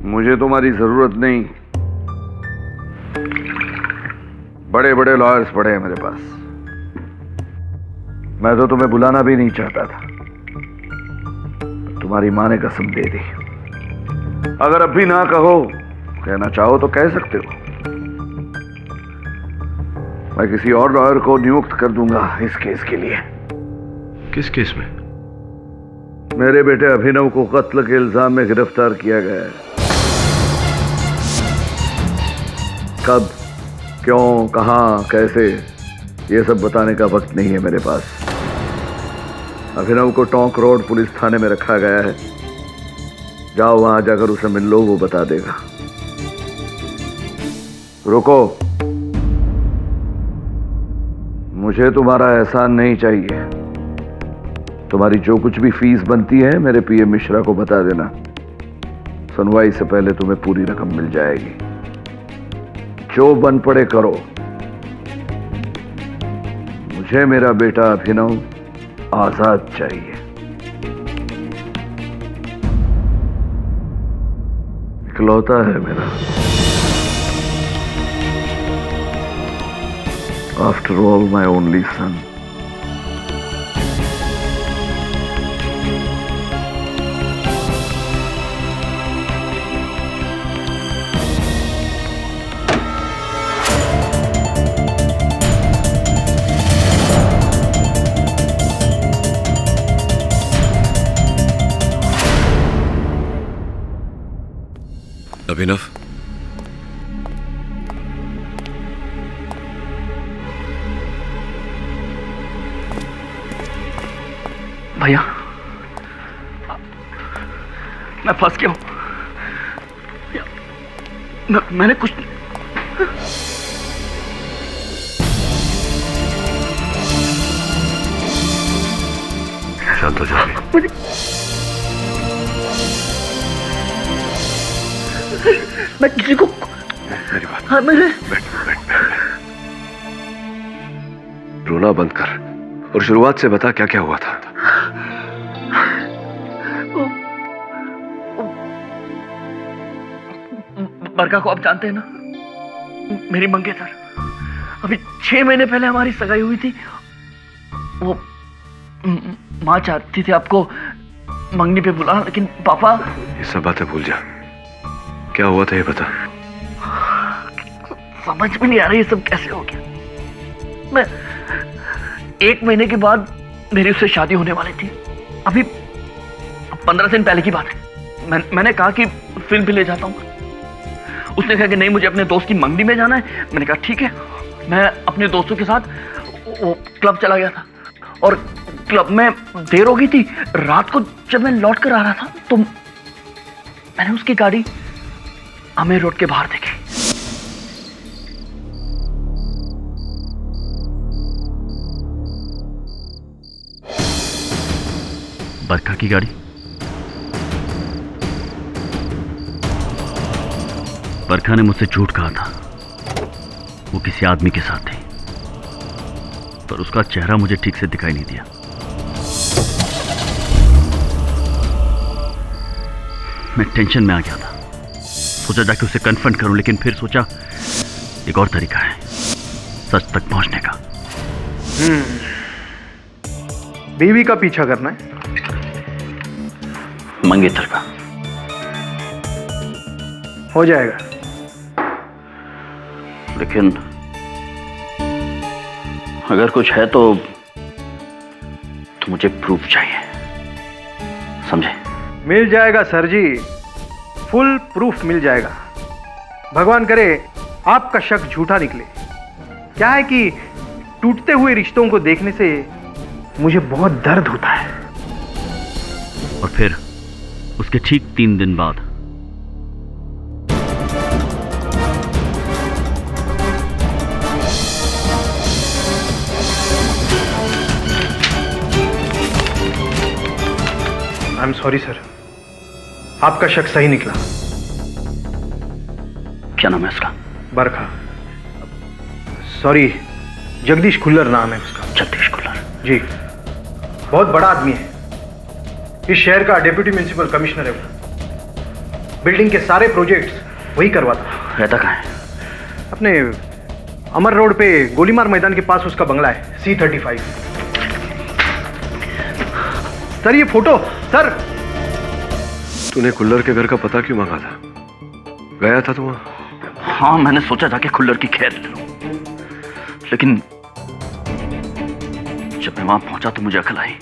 मुझे तुम्हारी जरूरत नहीं। बड़े बड़े लॉयर्स पड़े हैं मेरे पास। मैं तो तुम्हें बुलाना भी नहीं चाहता था। तुम्हारी माँ ने कसम दे दी। अगर अब भी ना कहो, कहना चाहो तो कह सकते हो। मैं किसी और लॉयर को नियुक्त कर दूंगा इस केस के लिए। किस केस में? मेरे बेटे अभिनव को कत्ल के इल्जाम में गिरफ्तार किया गया है। कब, क्यों, कहां, कैसे, ये सब बताने का वक्त नहीं है मेरे पास। अभिनव को टोंक रोड पुलिस थाने में रखा गया है। जाओ वहां जाकर उसे मिल लो, वो बता देगा। रुको, मुझे तुम्हारा एहसान नहीं चाहिए। तुम्हारी जो कुछ भी फीस बनती है मेरे पीए मिश्रा को बता देना। सुनवाई से पहले तुम्हें पूरी रकम मिल जाएगी। जो बन पड़े करो। मुझे मेरा बेटा अभिनव आजाद चाहिए। इकलौता है मेरा। After all my only son. Abhinav, भैया, मैं फंस गया हूं। मैंने कुछ शांत हो जाओगे। मैं किसी को मेरी बात। हाँ, मेरे बैठ। रोना बंद कर और शुरुआत से बता क्या क्या हुआ था। बरका को आप जानते हैं ना, मेरी मंगेतर। अभी 6 महीने पहले हमारी सगाई हुई थी। वो माँ चाहती थी आपको मंगनी पे बुला, लेकिन पापा। ये सब बातें भूल जा। क्या हुआ था ये बता। समझ में नहीं आ रहा ये सब कैसे हो गया। मैं 1 महीने के बाद मेरी उससे शादी होने वाली थी। अभी 15 दिन पहले की बात है। मैंने कहा कि फिल्म भी ले जाता हूँ। उसने कहा कि नहीं, मुझे अपने दोस्त की मंगनी में जाना है। मैंने कहा ठीक है। मैं अपने दोस्तों के साथ वो क्लब चला गया था और क्लब में देर हो गई थी। रात को जब मैं लौट कर आ रहा था तो मैंने उसकी गाड़ी आमेर रोड के बाहर देखी। बरखा की गाड़ी? बरखा ने मुझसे झूठ कहा था। वो किसी आदमी के साथ थी, पर उसका चेहरा मुझे ठीक से दिखाई नहीं दिया। मैं टेंशन में आ गया था, सोचा जाके उसे कन्फ्रंट करूं, लेकिन फिर सोचा एक और तरीका है सच तक पहुंचने का। बीवी का पीछा करना है? मंगेतर का। हो जाएगा, लेकिन अगर कुछ है तो मुझे प्रूफ चाहिए, समझे? मिल जाएगा सर जी, फुल प्रूफ मिल जाएगा। भगवान करे आपका शक झूठा निकले। क्या है कि टूटते हुए रिश्तों को देखने से मुझे बहुत दर्द होता है। और फिर उसके ठीक 3 दिन बाद आई एम सॉरी सर, आपका शक सही निकला। क्या नाम है उसका? बरखा। सॉरी, जगदीश खुल्लर नाम है उसका। जगदीश खुल्लर? जी, बहुत बड़ा आदमी है। इस शहर का डिप्टी म्युनिसिपल कमिश्नर है वो। बिल्डिंग के सारे प्रोजेक्ट्स वही करवाता। रहता कहाँ है? अपने अमर रोड पे गोलीमार मैदान के पास उसका बंगला है, C35। सर ये फोटो। सर तूने खुल्लर के घर का पता क्यों मांगा था? गया था तू वहां? हाँ, मैंने सोचा जाके खुल्लर की खैर ले लूं, लेकिन जब मैं वहां पहुंचा तो मुझे अकल आई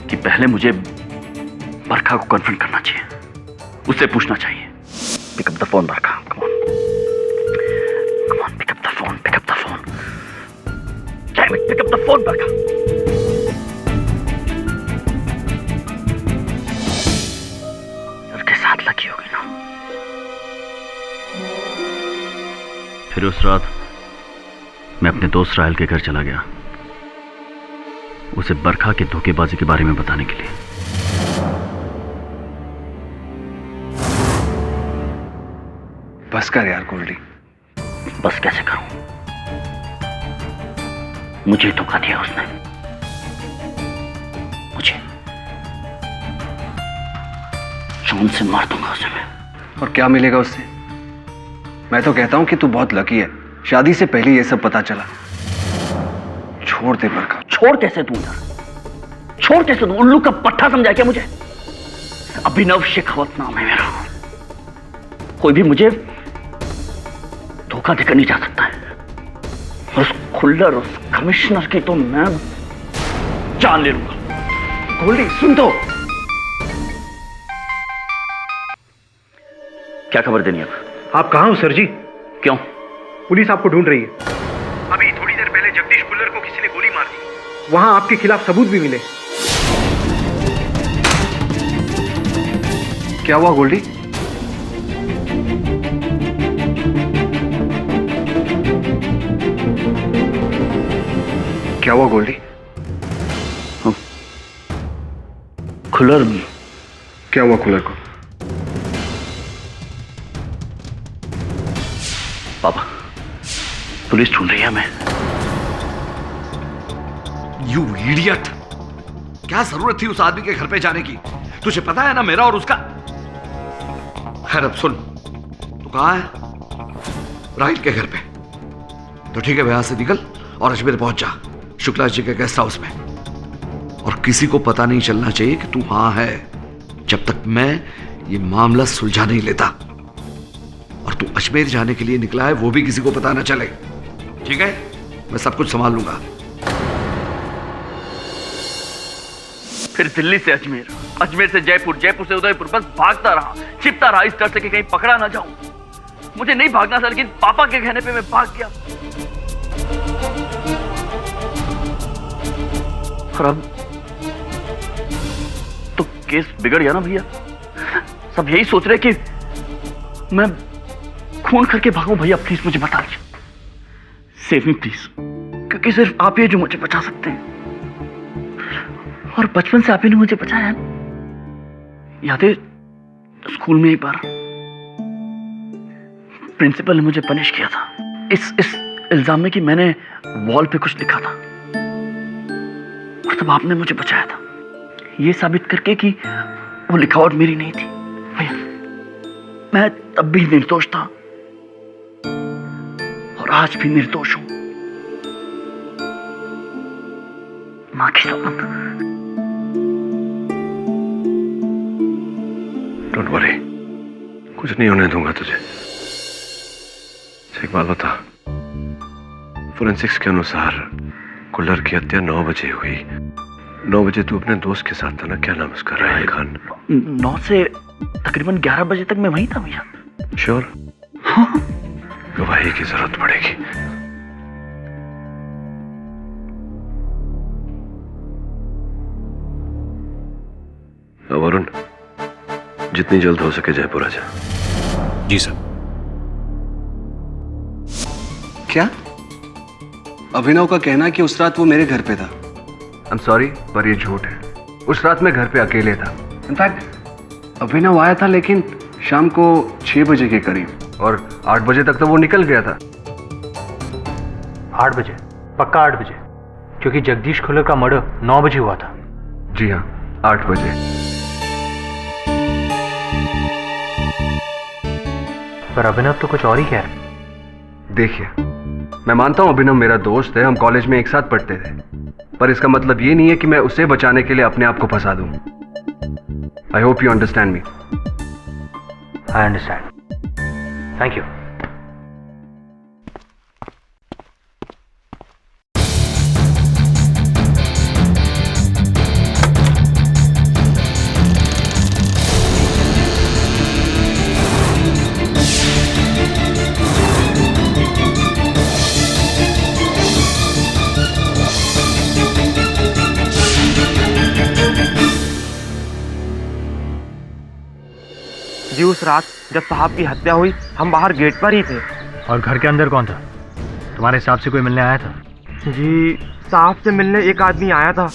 कि पहले मुझे बरखा को कन्फ्रंट करना चाहिए, उससे पूछना चाहिए। Pick up the phone Barkha, come on, pick up the phone, pick up the phone, pick up the phone Barkha. के साथ लगी होगी ना। फिर उस रात मैं अपने दोस्त राहल के घर चला गया, उसे बरखा के धोखेबाजी के बारे में बताने के लिए। बस कर यार गोल्डी। बस कैसे करूं? मुझे धोखा दिया उसने, मुझे। जान से मार दूंगा उसे मैं। और क्या मिलेगा उससे? मैं तो कहता हूं कि तू बहुत लकी है, शादी से पहले ये सब पता चला। छोड़ दे बरखा। छोड़ कैसे दूं यार? छोड़ कैसे दूं? उल्लू का पट्टा समझा क्या मुझे? अभिनव शेखावत नाम है मेरा। कोई भी मुझे धोखा देकर नहीं जा सकता है। उस खुल्लर, उस कमिश्नर की तो मैं जान ले लूंगा। गोल्डी सुन तो, क्या खबर देनी अब? आप कहां हो सर जी? क्यों? पुलिस आपको ढूंढ रही है। अभी थोड़ी देर पहले जगदीश खुल्लर को किसी ने गोली मार दी। वहां आपके खिलाफ सबूत भी मिले। क्या हुआ गोल्डी? क्या हुआ गोल्डी? खुल्लर। क्या हुआ खुल्लर को? पापा, पुलिस ढूंढ रही है हमें। You idiot! क्या जरूरत थी उस आदमी के घर पे जाने की? तुझे पता है ना मेरा और उसका। खैर अब सुन, तू कहां है? राहिल के घर पे। तो ठीक है, यहां से निकल और अजमेर पहुंच जा, शुक्ला जी के गेस्ट हाउस में। और किसी को पता नहीं चलना चाहिए कि तू वहां है, जब तक मैं ये मामला सुलझा नहीं लेता। और तू अजमेर जाने के लिए निकला है, वो भी किसी को पता ना चले, ठीक है? मैं सब कुछ संभाल लूंगा। फिर दिल्ली से अजमेर, अजमेर से जयपुर, जयपुर से उदयपुर, बस भागता रहा, छिपता रहा, इस डर से कि कहीं पकड़ा ना जाऊं। मुझे नहीं भागना था, लेकिन पापा के कहने पे मैं भाग गया। और अब तो केस बिगड़ गया ना भैया। सब यही सोच रहे कि मैं खून करके भागूं। भैया प्लीज मुझे बता दीजिए, सेव मी प्लीज, क्योंकि सिर्फ आप ही जो मुझे बचा सकते हैं। और बचपन से आप ही ने मुझे बचाया। याद है स्कूल में एक बार प्रिंसिपल ने मुझे पनिश किया था इस इल्जाम में कि मैंने वॉल पे कुछ लिखा था, और तब आपने मुझे बचाया था, ये साबित करके कि वो लिखावट मेरी नहीं थी। मैं तब भी निर्दोष था और आज भी निर्दोष हूं। मां की सौगंध। डोंट वरी, कुछ नहीं होने दूंगा तुझे। एक बात बता, फोरेंसिक्स के अनुसार कुल्लर की हत्या 9 बजे हुई। 9 बजे तू अपने दोस्त के साथ था ना? क्या नाम उसका? राहिल खान। 9 से तकरीबन 11 बजे तक मैं वहीं था भैया। श्योर? गवाही की जरूरत पड़ेगी। अब वरुण, जितनी जल्द हो सके जयपुर आ जा। जी सर। क्या? अभिनव का कहना है कि उस रात वो मेरे घर पे था। आई एम सॉरी, पर ये झूठ है। उस रात मैं घर पे अकेले था। इनफैक्ट अभिनव आया था, लेकिन शाम को 6 बजे के करीब, और 8 बजे तक तो वो निकल गया था। 8 बजे? पक्का 8 बजे? क्योंकि जगदीश खुल्लर का मर्डर 9 बजे हुआ था। जी हाँ, 8 बजे। पर अभिनव तो कुछ और ही कह रहा। देखिए, मैं मानता हूं अभिनव मेरा दोस्त है, हम कॉलेज में एक साथ पढ़ते थे, पर इसका मतलब ये नहीं है कि मैं उसे बचाने के लिए अपने आप को फंसा दूं। I hope you understand me. I understand. Thank you. जी उस रात जब साहब की हत्या हुई, हम बाहर गेट पर ही थे। और घर के अंदर कौन था? तुम्हारे साहब से कोई मिलने आया था? जी साहब से मिलने एक आदमी आया था।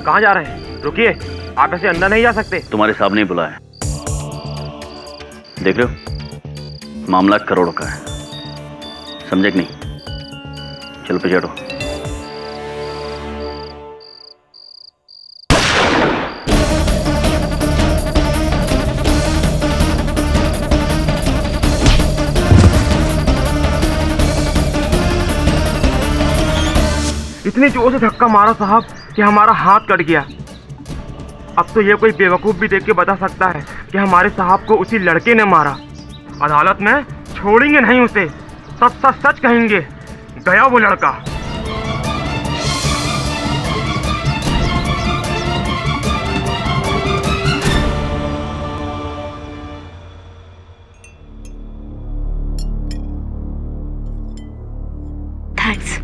कहाँ जा रहे हैं? रुकिए, आप ऐसे अंदर नहीं जा सकते। तुम्हारे साहब ने बुलाया। देख रहे हो, मामला करोड़ों का है, समझे कि नहीं? चलो पे चढ़ो। इतनी जोर से धक्का मारा साहब कि हमारा हाथ कट गया। अब तो ये कोई बेवकूफ भी देख के बता सकता है कि हमारे साहब को उसी लड़के ने मारा। अदालत में छोड़ेंगे नहीं उसे, सच सच सच कहेंगे, गया वो लड़का। थैंक्स।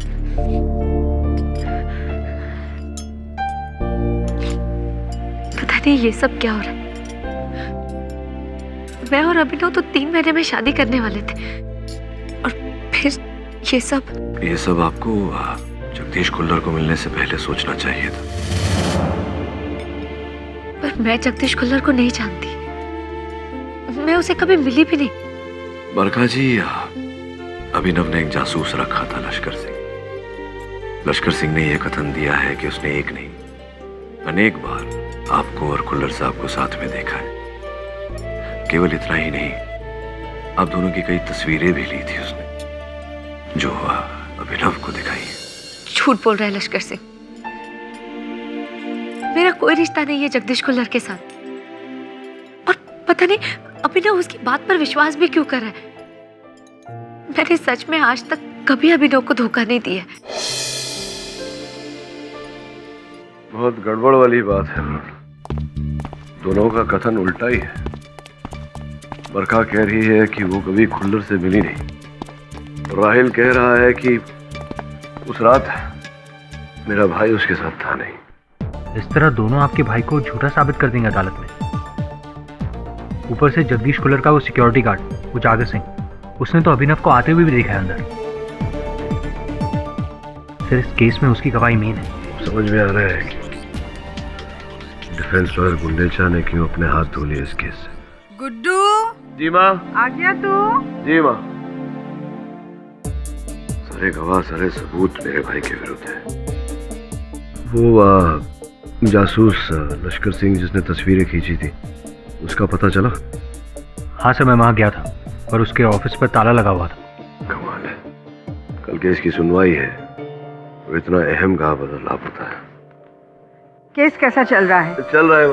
पता नहीं ये सब क्या हो रहा है। मैं और अभिनव तो 3 महीने में शादी करने वाले थे, और फिर ये सब आपको जगदीश खुल्लर को मिलने से पहले सोचना चाहिए था। पर मैं जगदीश खुल्लर को नहीं जानती, मैं उसे कभी मिली भी नहीं। बरखा जी, अभिनव ने एक जासूस रखा था, लश्कर सिंह। लश्कर सिंह ने यह कथन दिया है कि उसने एक नहीं, अनेक बार आपको और खुल्लर साहब को साथ में देखा है। केवल इतना ही नहीं, आप दोनों की कई तस्वीरें भी ली थी उसने, जो अभिनव को दिखाई। झूठ बोल रहा है लश्कर सिंह। मेरा कोई रिश्ता नहीं है जगदीश खुल्लर के साथ, और पता नहीं अभिनव उसकी बात पर विश्वास भी क्यों कर रहा है। मैंने सच में आज तक कभी अभिनव को धोखा नहीं दिया। बहुत गड़बड़ वाली बात है। दोनों का कथन उल्टा ही है। बरखा कह रही है कि वो कभी खुल्लर से मिली नहीं, और राहिल कह रहा है कि उस रात मेरा भाई उसके साथ था नहीं। इस तरह दोनों आपके भाई को झूठा साबित कर देंगे अदालत में। ऊपर से जगदीश खुल्लर का वो सिक्योरिटी गार्ड, वो जागर सिंह, उसने तो अभिनव को आते हुए भी देखा है अंदर। फिर इस केस में उसकी गवाही मेन है। समझ में आ रहा है कि डिफेंस लॉयर गुंडेचा ने क्यों अपने हाथ धो लिए इस केस से। गुड्डू। जी माँ। आ गया तू? जी माँ। सारे गवाह, सारे सबूत मेरे भाई के विरुद्ध है। वो जासूस लश्कर सिंह जिसने तस्वीरें खींची थी, उसका पता चला? हाँ सर, मैं वहाँ गया था पर उसके ऑफिस पर ताला लगा हुआ था। कमाल है, कल केस की सुनवाई है, वो इतना अहम कहाँ बदलाव होता है। केस कैसा चल रहा है? चल रहा है।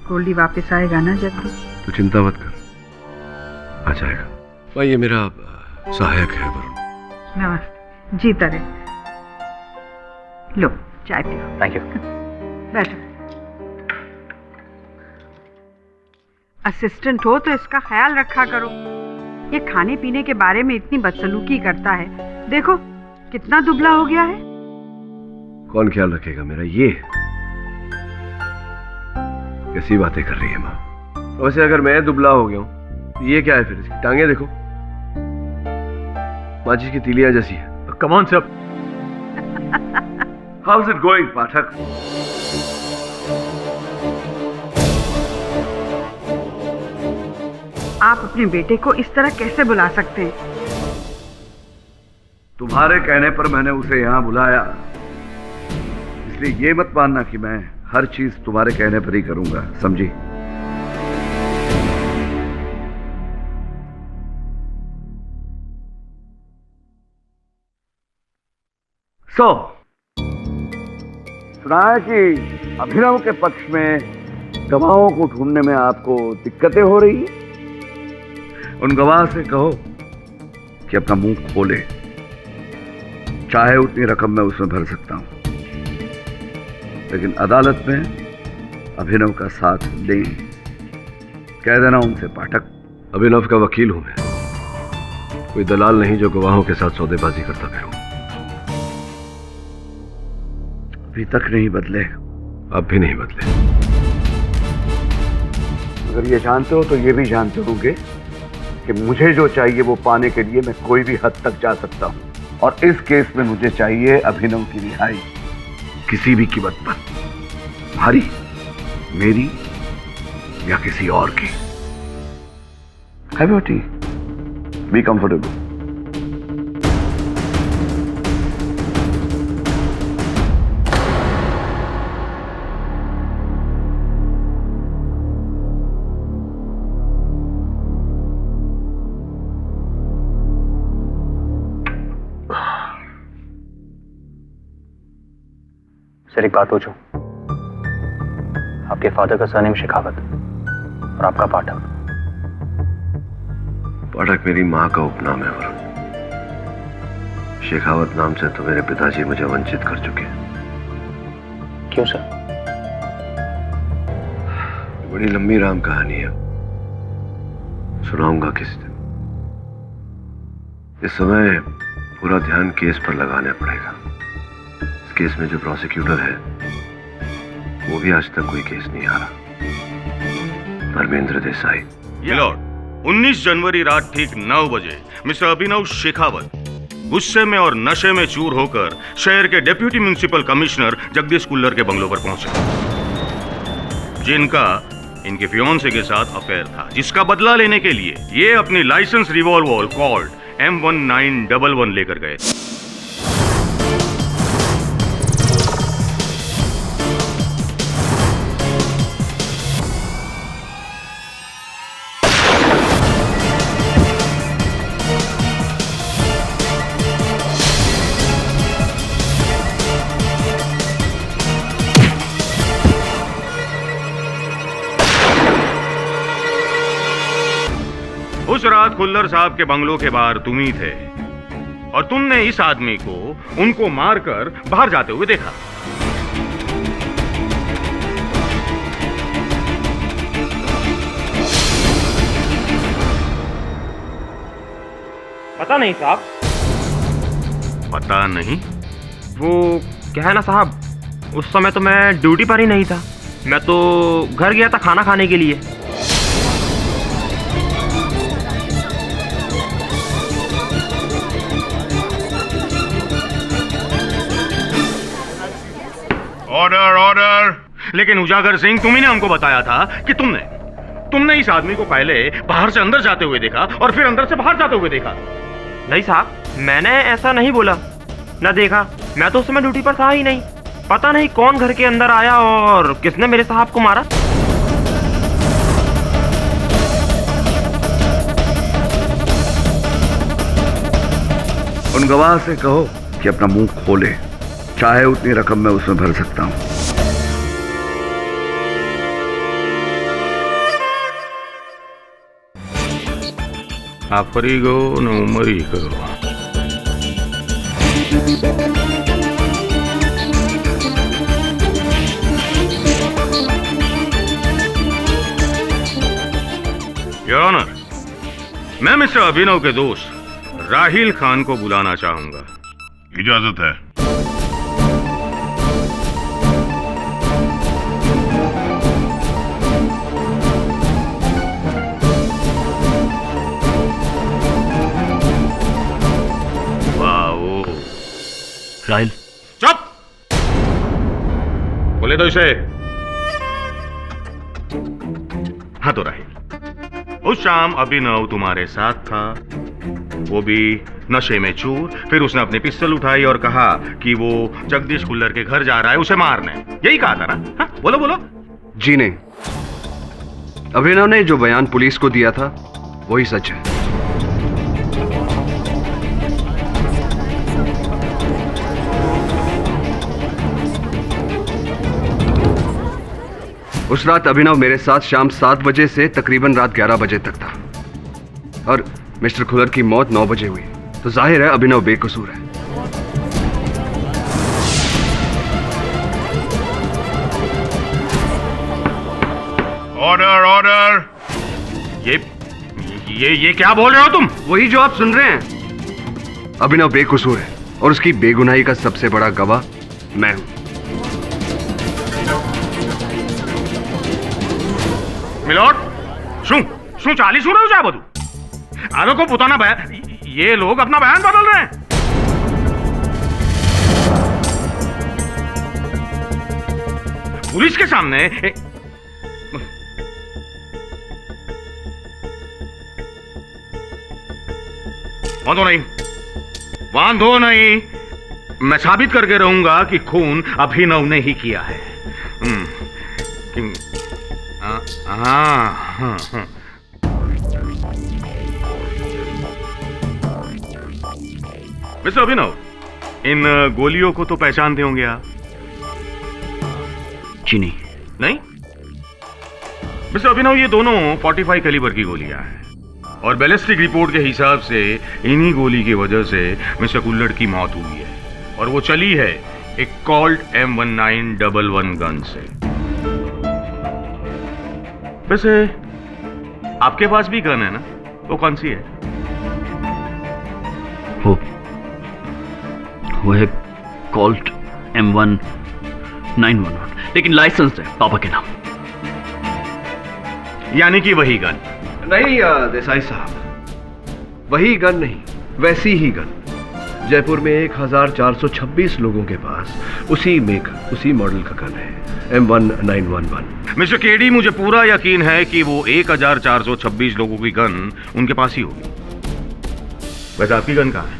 गोल्डी वापस आएगा ना जल्दी? तू चिंता मत कर, आ जाएगा। भाई ये मेरा सहायक है वरुण। नमस्ते, जीता रहे। लो चाय पियो। Thank you. बैठो। असिस्टेंट हो तो इसका ख्याल रखा करो। ये खाने पीने के बारे में इतनी बदसलूकी करता है, देखो कितना दुबला हो गया है। कौन ख्याल रखेगा मेरा? ये कैसी बातें कर रही है माँ? वैसे अगर मैं दुबला हो गया हूँ तो ये क्या है फिर? इसकी टांगे देखो, माचिस की तीलियां जैसी है। Come on sir. How is it going Pathak? आप अपने बेटे को इस तरह कैसे बुला सकते हैं? तुम्हारे कहने पर मैंने उसे यहां बुलाया, इसलिए ये मत मानना कि मैं हर चीज तुम्हारे कहने पर ही करूंगा, समझी? सुना है कि अभिनव के पक्ष में गवाहों को ढूंढने में आपको दिक्कतें हो रही है। उन गवाह से कहो कि अपना मुंह खोले, चाहे उतनी रकम मैं उसमें भर सकता हूं, लेकिन अदालत में अभिनव का साथ दें। कह देना उनसे पाठक। अभिनव का वकील हूं मैं, कोई दलाल नहीं जो गवाहों के साथ सौदेबाजी करता फिरूं। अभी तक नहीं बदले। अब भी नहीं बदले। अगर ये जानते हो तो ये भी जानते होंगे कि मुझे जो चाहिए वो पाने के लिए मैं कोई भी हद तक जा सकता हूं, और इस केस में मुझे चाहिए अभिनव की रिहाई, किसी भी कीमत पर, हमारी, मेरी या किसी और की। Have your T, be comfortable. Sir एक बात पूछूं? आपके फादर का सरनेम शेखावत और आपका पाठक। पाठक मेरी माँ का उपनाम है वरुण। शेखावत नाम से तो मेरे पिताजी मुझे वंचित कर चुके हैं। क्यों सर? बड़ी लंबी राम कहानी है, सुनाऊंगा किस दिन। इस समय पूरा ध्यान केस पर लगाना पड़ेगा। इस केस में जो प्रोसिक्यूटर है वो भी आज तक कोई केस नहीं हारा, धर्मेंद्र देसाई। लॉर्ड, 19 जनवरी रात ठीक 9 बजे मिस्टर अभिनव शेखावत गुस्से में और नशे में चूर होकर शहर के deputy municipal commissioner Jagdish Kullar के बंगलों पर पहुंचे, जिनका इनके फियोंसे के साथ अफेयर था, जिसका बदला लेने के लिए ये अपनी लाइसेंस रिवॉल्वर कॉल्ड M1911 लेकर गए। उस रात खुल्लर साहब के बंगलों के बाहर तुम ही थे और तुमने इस आदमी को उनको मारकर बाहर जाते हुए देखा। पता नहीं साहब। पता नहीं? वो क्या है ना साहब, उस समय तो मैं ड्यूटी पर ही नहीं था, मैं तो घर गया था खाना खाने के लिए। Order order. लेकिन उजागर सिंह, तुम्ही ने हमको बताया था कि तुमने इस आदमी को पहले बाहर से अंदर जाते हुए देखा और फिर अंदर से बाहर जाते हुए देखा। नहीं साहब, मैंने ऐसा नहीं बोला, न देखा, मैं तो उस समय ड्यूटी पर था ही नहीं। पता नहीं कौन घर के अंदर आया और किसने मेरे साहब को मारा। उन गवाह से कहो कि अपना मुंह खोले, चाहे उतनी रकम मैं उसमें भर सकता हूं। आप फरी गो न उमरी करो। योर ऑनर, मैं मिस्टर अभिनव के दोस्त राहिल खान को बुलाना चाहूंगा। इजाजत है। वाओ। राहिल, चुप। बोले तो इसे। हाँ तो राहिल, उस शाम अभिनव तुम्हारे साथ था, वो भी नशे में चूर। फिर उसने अपनी पिस्टल उठाई और कहा कि वो जगदीश कुल्लर के घर जा रहा है उसे मारने। यही कहा था ना? हाँ? बोलो बोलो। जी नहीं, अभिनव ने जो बयान पुलिस को दिया था वही सच है। उस रात अभिनव मेरे साथ शाम 7 बजे से तकरीबन रात 11 बजे तक था और मिस्टर खुलर की मौत 9 बजे हुई, तो जाहिर है अभिनव बेकसूर है। Order order. ये क्या बोल रहे हो तुम? वही जो आप सुन रहे हैं। अभिनव बेकसूर है और उसकी बेगुनाही का सबसे बड़ा गवाह मैं हूं। मिलोट, શું ચાલી શું રહ્યું છે આ બધું? આ લોકો પોતાના બયાન, ये लोग अपना बयान बदल रहे हैं। पुलिस के सामने बांधो नहीं, मैं साबित करके रहूंगा कि खून अभिनव ने ही किया है। हाँ। मिस्टर अभिनव, इन गोलियों को तो पहचानते होंगे आप? जी नहीं। नहीं? मिस्टर अभिनव, ये दोनों 45 कैलिबर की गोलियां हैं और बैलिस्टिक रिपोर्ट के हिसाब से इन्हीं गोली की वजह से मिस्टर कुल्लर की मौत हुई है और वो चली है एक कॉल्ड M1911 गन से। वैसे आपके पास भी गन है ना? वो कौन सी है? वो है कॉल्ट M1911, लेकिन लाइसेंस है पापा के नाम। यानी कि वही गन? नहीं देसाई साहब, वही गन नहीं, वैसी ही गन। जयपुर में 1426 लोगों के पास उसी मेक, उसी मॉडल का गन है, M1911। मिस्टर केडी, मुझे पूरा यकीन है कि वो 1426 लोगों की गन उनके पास ही होगी। वैसे आपकी गन कहाँ है?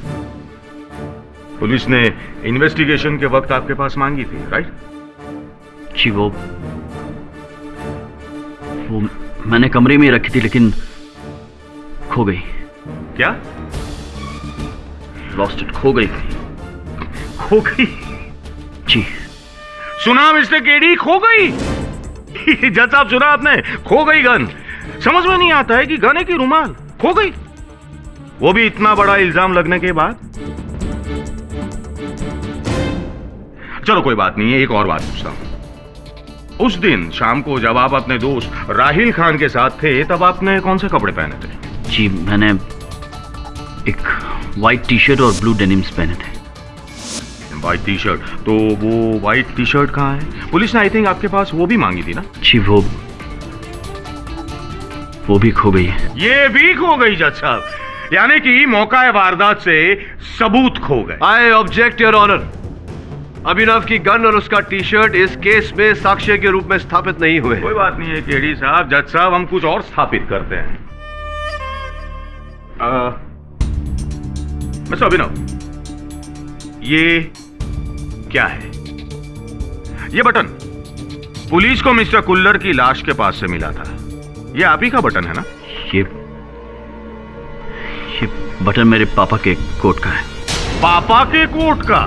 पुलिस ने इन्वेस्टिगेशन के वक्त आपके पास मांगी थी, राइट? जी, वो मैंने कमरे में रखी थी, लेकिन खो गई। क्या? लॉस्ट इट, खो गई। खो गई? जी। सुना मिस्टर केडी, खो गई? जज साहब, सुना आपने? खो गई गन। समझ में नहीं आता है कि गन है कि रुमाल। खो गई, वो भी इतना बड़ा इल्जाम लगने के बाद। चलो कोई बात नहीं है, एक और बात पूछता हूं। उस दिन शाम को जब आप अपने दोस्त राहिल खान के साथ थे, तब आपने कौन से कपड़े पहने थे? जी, मैंने एक व्हाइट टी शर्ट और ब्लू डेनिम्स पहने थे। White T shirt? तो वो व्हाइट टी शर्ट कहाँ है? पुलिस ने आई थिंक आपके पास वो भी मांगी थी ना? जी, वो भी खो गई है। ये भी खो गई जज साहब, यानी कि मौका वारदात से सबूत खो गए। I object your honour. Abhinav की गन और उसका टी शर्ट इस केस में साक्ष्य के रूप में स्थापित नहीं हुए। कोई बात नहीं है केडी साहब। जज साहब, हम कुछ और स्थापित करते हैं। मिस्टर अभिनव, ये क्या है? ये बटन पुलिस को मिस्टर कुल्लर की लाश के पास से मिला था। ये आप ही का बटन है ना? ये बटन मेरे पापा के कोट का है। पापा के कोट का?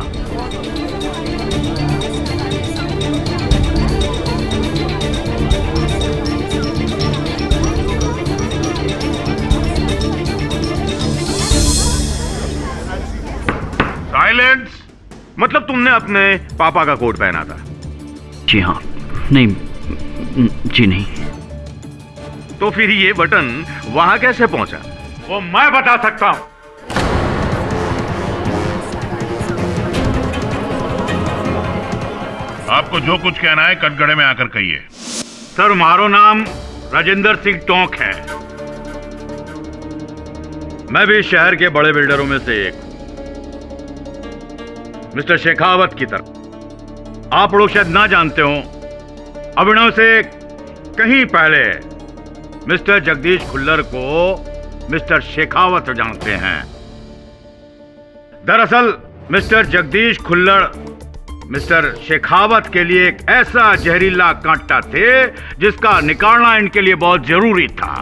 साइलेंस! मतलब तुमने अपने पापा का कोट पहना था? जी हाँ। नहीं, जी नहीं। तो फिर ये बटन वहां कैसे पहुंचा? वो मैं बता सकता हूं। आपको जो कुछ कहना है कटघरे में आकर कहिए। सर, मारो नाम राजेंद्र सिंह टोंक है। मैं भी शहर के बड़े बिल्डरों में से एक, मिस्टर शेखावत की तरफ। आप लोग शायद ना जानते हो, अभिनव से कहीं पहले मिस्टर जगदीश खुल्लर को मिस्टर शेखावत जानते हैं। दरअसल मिस्टर जगदीश खुल्लर मिस्टर शेखावत के लिए एक ऐसा जहरीला कांटा थे जिसका निकालना इनके लिए बहुत जरूरी था।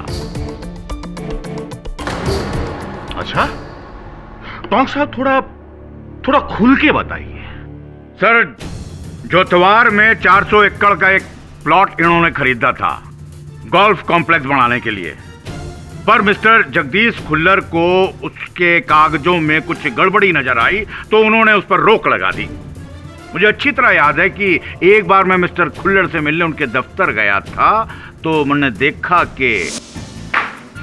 अच्छा, टोंक साहब थोड़ा खुल के बताइए। सर, जोतवार में 400 एकड़ का एक प्लॉट इन्होंने खरीदा था गोल्फ कॉम्प्लेक्स बनाने के लिए, पर मिस्टर जगदीश खुल्लर को उसके कागजों में कुछ गड़बड़ी नजर आई तो उन्होंने उस पर रोक लगा दी। मुझे अच्छी तरह याद है कि एक बार मैं मिस्टर खुल्लर से मिलने उनके दफ्तर गया था तो मैंने देखा कि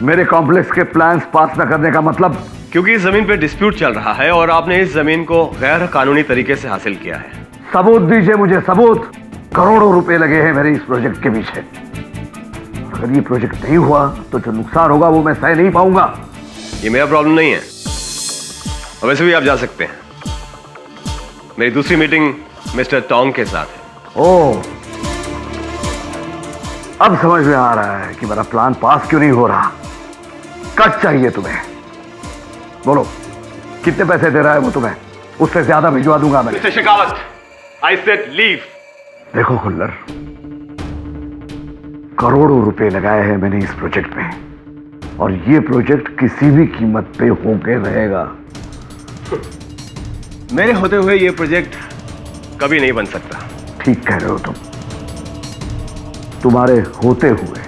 मेरे कॉम्प्लेक्स के प्लान्स पास न करने का मतलब? क्योंकि इस जमीन पे डिस्प्यूट चल रहा है और आपने इस जमीन को गैर कानूनी तरीके से हासिल किया है। सबूत दीजिए मुझे, सबूत। करोड़ों रुपए लगे हैं मेरे इस प्रोजेक्ट के पीछे। अगर ये प्रोजेक्ट नहीं हुआ तो जो नुकसान होगा वो मैं सह नहीं पाऊंगा। ये मेरा प्रॉब्लम नहीं है, और वैसे भी आप जा सकते हैं। मेरी दूसरी मीटिंग मिस्टर टोंग के साथ है। ओह, अब समझ में आ रहा है कि मेरा प्लान पास क्यों नहीं हो रहा। कट चाहिए तुम्हें? बोलो, कितने पैसे दे रहा है वो तुम्हें? उससे ज्यादा भिजवा दूंगा मैं। Mister Shekhawat, I said leave. देखो खुल्लर, करोड़ों रुपए लगाए हैं मैंने इस प्रोजेक्ट में, और ये प्रोजेक्ट किसी भी कीमत पे होके रहेगा। मेरे होते हुए ये प्रोजेक्ट कभी नहीं बन सकता। ठीक कह रहे हो तुम। तुम्हारे होते हुए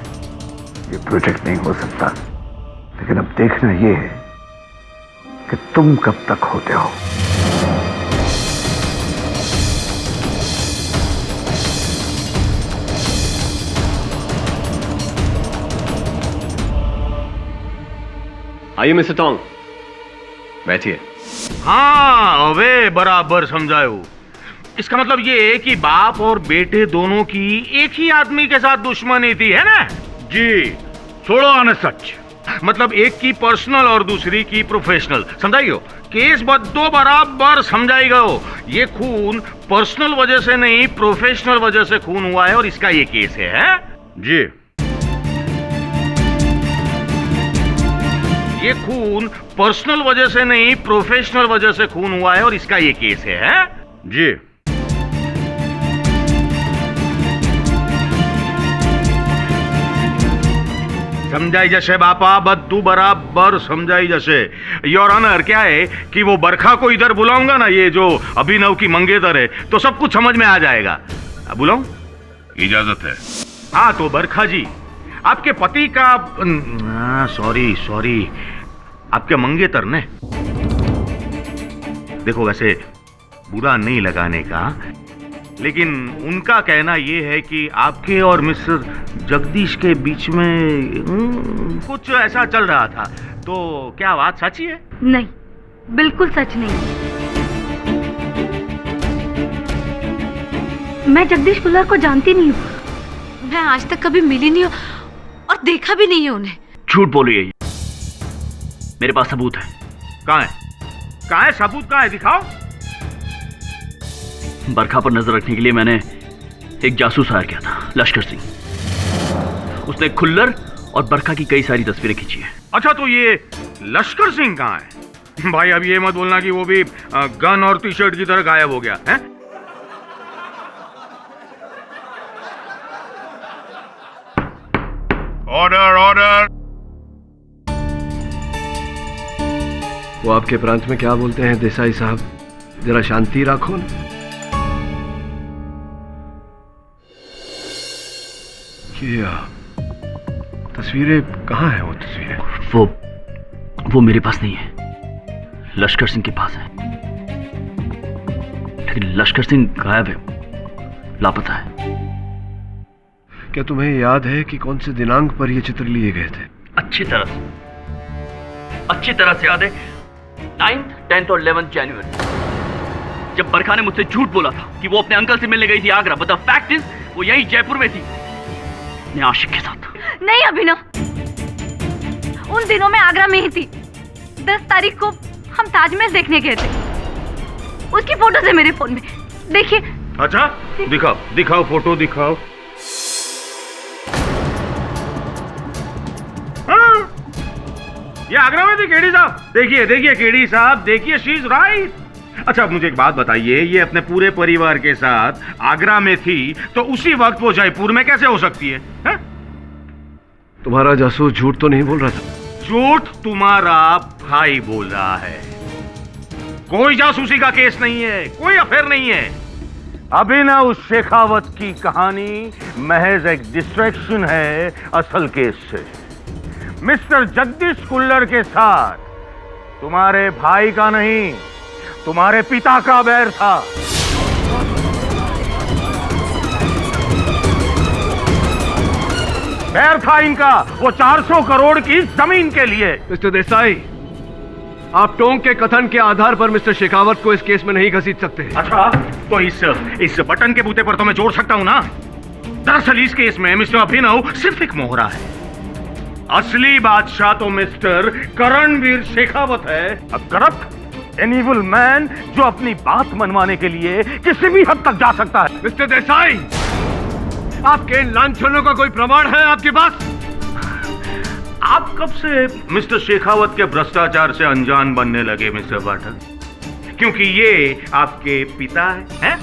ये प्रोजेक्ट नहीं हो सकता, लेकिन अब देखना ये है कि तुम कब तक होते हो। आइए मिस्टर टोंग, बैठिए। हाँ, अबे बराबर समझायो। इसका मतलब ये है कि बाप और बेटे दोनों की एक ही आदमी के साथ दुश्मनी थी, है ना? जी, छोड़ो आने सच। मतलब एक की पर्सनल और दूसरी की प्रोफेशनल, समझाइयो। केस बद्दो बराबर समझाई गयो। ये खून पर्सनल वजह से नहीं, प्रोफेशनल वजह से खून हुआ है, और इसका ये केस है? जी, ये खून पर्सनल वजह से नहीं, प्रोफेशनल वजह से खून हुआ है, और इसका ये केस है? जी। समझाई जैसे बापा, बद्दू बराबर समझाई जैसे। योर ऑनर, क्या है कि वो बरखा को इधर बुलाऊंगा ना, ये जो अभिनव की मंगेतर है, तो सब कुछ समझ में आ जाएगा। बुलाऊं? इजाजत है। हाँ, तो बरखा जी, आपके पति का सॉरी आपके मंगेतर ने, देखो वैसे बुरा नहीं लगाने का, लेकिन उनका कहना यह है कि आपके और मिस्टर जगदीश के बीच में कुछ ऐसा चल रहा था। तो क्या बात सच्ची है? नहीं, बिल्कुल सच नहीं। मैं जगदीश खुल्लर को जानती नहीं हूँ। मैं आज तक कभी मिली नहीं हूँ और देखा भी नहीं है उन्हें। झूठ बोलिए, मेरे पास सबूत है। कहाँ है? कहाँ है सबूत? कहाँ है? दिखाओ। बरखा पर नजर रखने के लिए मैंने एक जासूस हायर किया था, लश्कर सिंह। उसने खुल्लर और बरखा की कई सारी तस्वीरें खींची है। अच्छा, तो ये लश्कर सिंह कहाँ है? भाई अब ये मत बोलना कि वो भी गन और टी शर्ट की तरह गायब हो गया है। Order order. वो आपके प्रांत में क्या बोलते हैं देसाई साहब? जरा शांति रखो ना। ये तस्वीरें कहाँ है? वो तस्वीरें वो मेरे पास नहीं है, लश्कर सिंह के पास है। लेकिन लश्कर सिंह गायब है, लापता है। क्या तुम्हें याद है कि कौन से दिनांक पर ये चित्र लिए गए थे? अच्छी तरह से याद है। 9th, 10th और 11th जनवरी, जब बरखा ने मुझसे झूठ बोला था कि वो अपने अंकल से मिलने गई थी Agra, but the fact is वो यही जयपुर में थी अपने आशिक के साथ। नहीं अभिनव, उन दिनों में आगरा में ही थी। 10 तारीख को हम ताजमहल देखने गए थे। उसकी फोटोज है मेरे फोन में, देखिए। अच्छा, दिखाओ दिखाओ, फोटो दिखाओ। हाँ, ये आगरा में थी केडी साहब। देखिए देखिए केडी साहब, देखिए, शी इज राइट। अच्छा, अब मुझे एक बात बताइए, ये अपने पूरे परिवार के साथ आगरा में थी, तो उसी वक्त वो जयपुर में कैसे हो सकती है? तुम्हारा जासूस झूठ तो नहीं बोल रहा था? झूठ तुम्हारा भाई बोल रहा है। कोई जासूसी का केस नहीं है, कोई अफेयर नहीं है। अभिनव शेखावत की कहानी महज एक डिस्ट्रैक्शन है असल केस से। मिस्टर जगदीश कुल्लर के साथ तुम्हारे भाई का नहीं, तुम्हारे पिता का बैर था। बैर था इनका, वो 400 करोड़ की जमीन के लिए। मिस्टर देसाई, आप टोंग के कथन के आधार पर मिस्टर शेखावत को इस केस में नहीं घसीट सकते। अच्छा, तो इस बटन के बूते पर तो मैं जोड़ सकता हूं ना। दरअसल इस केस में मिस्टर अभिनव सिर्फ एक मोहरा है। असली बादशाह तो मिस्टर करणवीर शेखावत है, a corrupt an evil man जो अपनी बात मनवाने के लिए किसी भी हद तक जा सकता है। मिस्टर देसाई, आपके लांछनों का कोई प्रमाण है आपके पास? आप कब से मिस्टर शेखावत के भ्रष्टाचार से अनजान बनने लगे मिस्टर पाठक? क्योंकि ये आपके पिता हैं?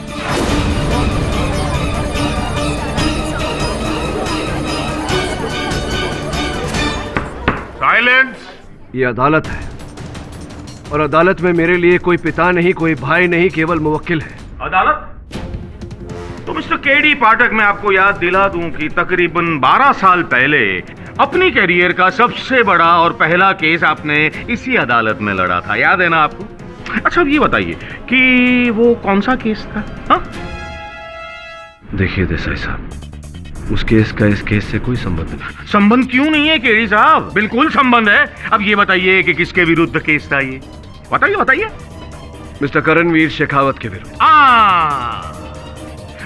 साइलेंस। ये अदालत है और अदालत में मेरे लिए कोई पिता नहीं, कोई भाई नहीं, केवल मुवक्किल है। अदालत? तो मिस्टर केडी पाठक, मैं आपको याद दिला दूं कि तकरीबन 12 साल पहले अपनी कैरियर का सबसे बड़ा और पहला केस आपने इसी अदालत में लड़ा था, याद है ना आपको? अच्छा, अब ये बताइए कि वो कौन सा केस था? हाँ? देखिए देसाई साहब, उस केस का इस केस से कोई संबंध नहीं। संबंध क्यों नहीं है केडी साहब? बिल्कुल संबंध है। अब ये बताइए कि किसके विरुद्ध केस था ये? बताइए बताइए। मिस्टर करणवीर शेखावत के विरुद्ध।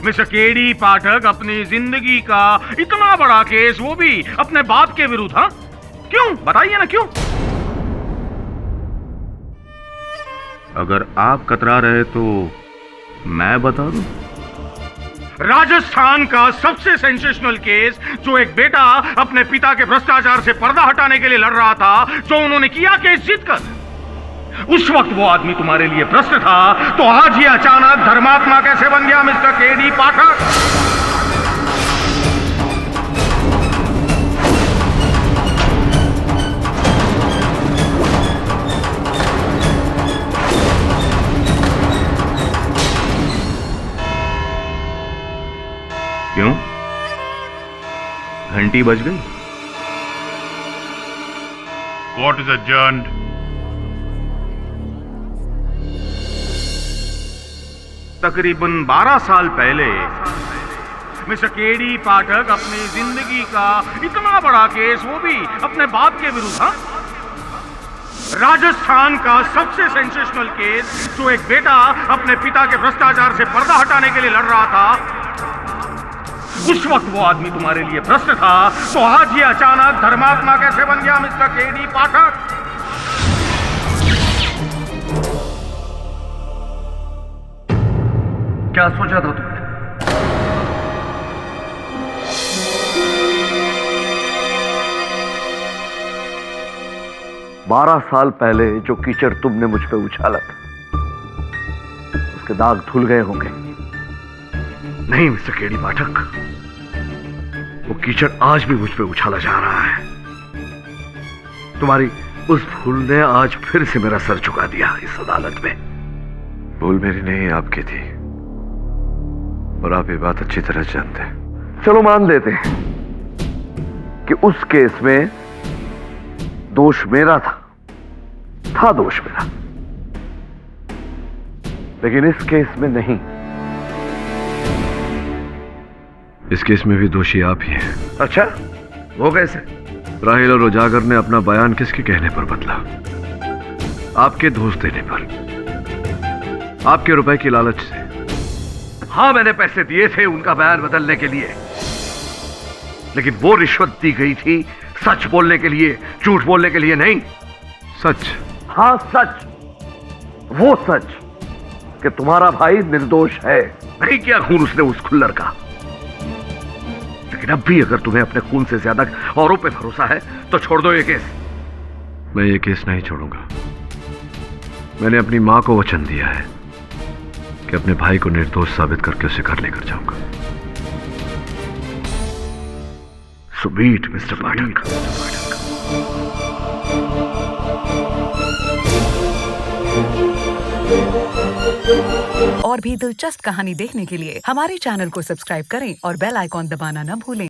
मिस्टर केडी पाठक, अपनी जिंदगी का इतना बड़ा केस, वो भी अपने बाप के विरुद्ध। हाँ, क्यों? बताइए ना क्यों? अगर आप कतरा रहे तो मैं बता दूं। राजस्थान का सबसे सेंसेशनल केस, जो एक बेटा अपने पिता के भ्रष्टाचार से पर्दा हटाने के लिए लड़ रहा था, जो उन्होंने किया केस जीतकर। उस वक्त वो आदमी तुम्हारे लिए प्रश्न था, तो आज ये अचानक धर्मात्मा कैसे बन गया मिस्टर केडी पाठक? क्यों? घंटी बज गई? Court is adjourned। तकरीबन 12 साल पहले मिस्टर केडी पाठक, अपनी जिंदगी का इतना बड़ा केस, वो भी अपने बाप के विरुद्ध। हाँ? राजस्थान का सबसे सेंसेशनल केस, जो एक बेटा अपने पिता के भ्रष्टाचार से पर्दा हटाने के लिए लड़ रहा था, उस वक्त वो आदमी तुम्हारे लिए प्रश्न था, तो आज ये अचानक धर्मात्मा कैसे बन गया मिस्टर केडी पाठक? क्या सोचा था तुमने? बारह साल पहले जो कीचड़ तुमने मुझ पे उछाला था, उसके दाग धुल गए होंगे। नहीं मिस्टर केडी पाठक, वो कीचड़ आज भी मुझ पे उछाला जा रहा है। तुम्हारी उस भूल ने आज फिर से मेरा सर झुका दिया इस अदालत में। भूल मेरी नहीं, आपकी थी, और आप ये बात अच्छी तरह जानते हैं। चलो मान लेते हैं कि उस केस में दोष मेरा था दोष मेरा, लेकिन इस केस में नहीं। इस केस में भी दोषी आप ही हैं। अच्छा, वो कैसे? राहिल और उजागर ने अपना बयान किसके कहने पर बदला? आपके दोस्त देने पर, आपके रुपए की लालच से। हाँ, मैंने पैसे दिए थे उनका बयान बदलने के लिए, लेकिन वो रिश्वत दी गई थी सच बोलने के लिए, झूठ बोलने के लिए नहीं। सच? हाँ सच, वो सच कि तुम्हारा भाई निर्दोष है। नहीं किया खून उसने उस खुल्लर का, लेकिन अब भी अगर तुम्हें अपने खून से ज्यादा औरों पे भरोसा है तो छोड़ दो ये केस। मैं ये केस नहीं छोड़ूंगा। मैंने अपनी मां को वचन दिया है कि अपने भाई को निर्दोष साबित करके उसे घर लेकर जाऊंगा। सुबीट मिस्टर पाठक। और भी दिलचस्प कहानी देखने के लिए हमारे चैनल को सब्सक्राइब करें और बेल आइकॉन दबाना न भूलें।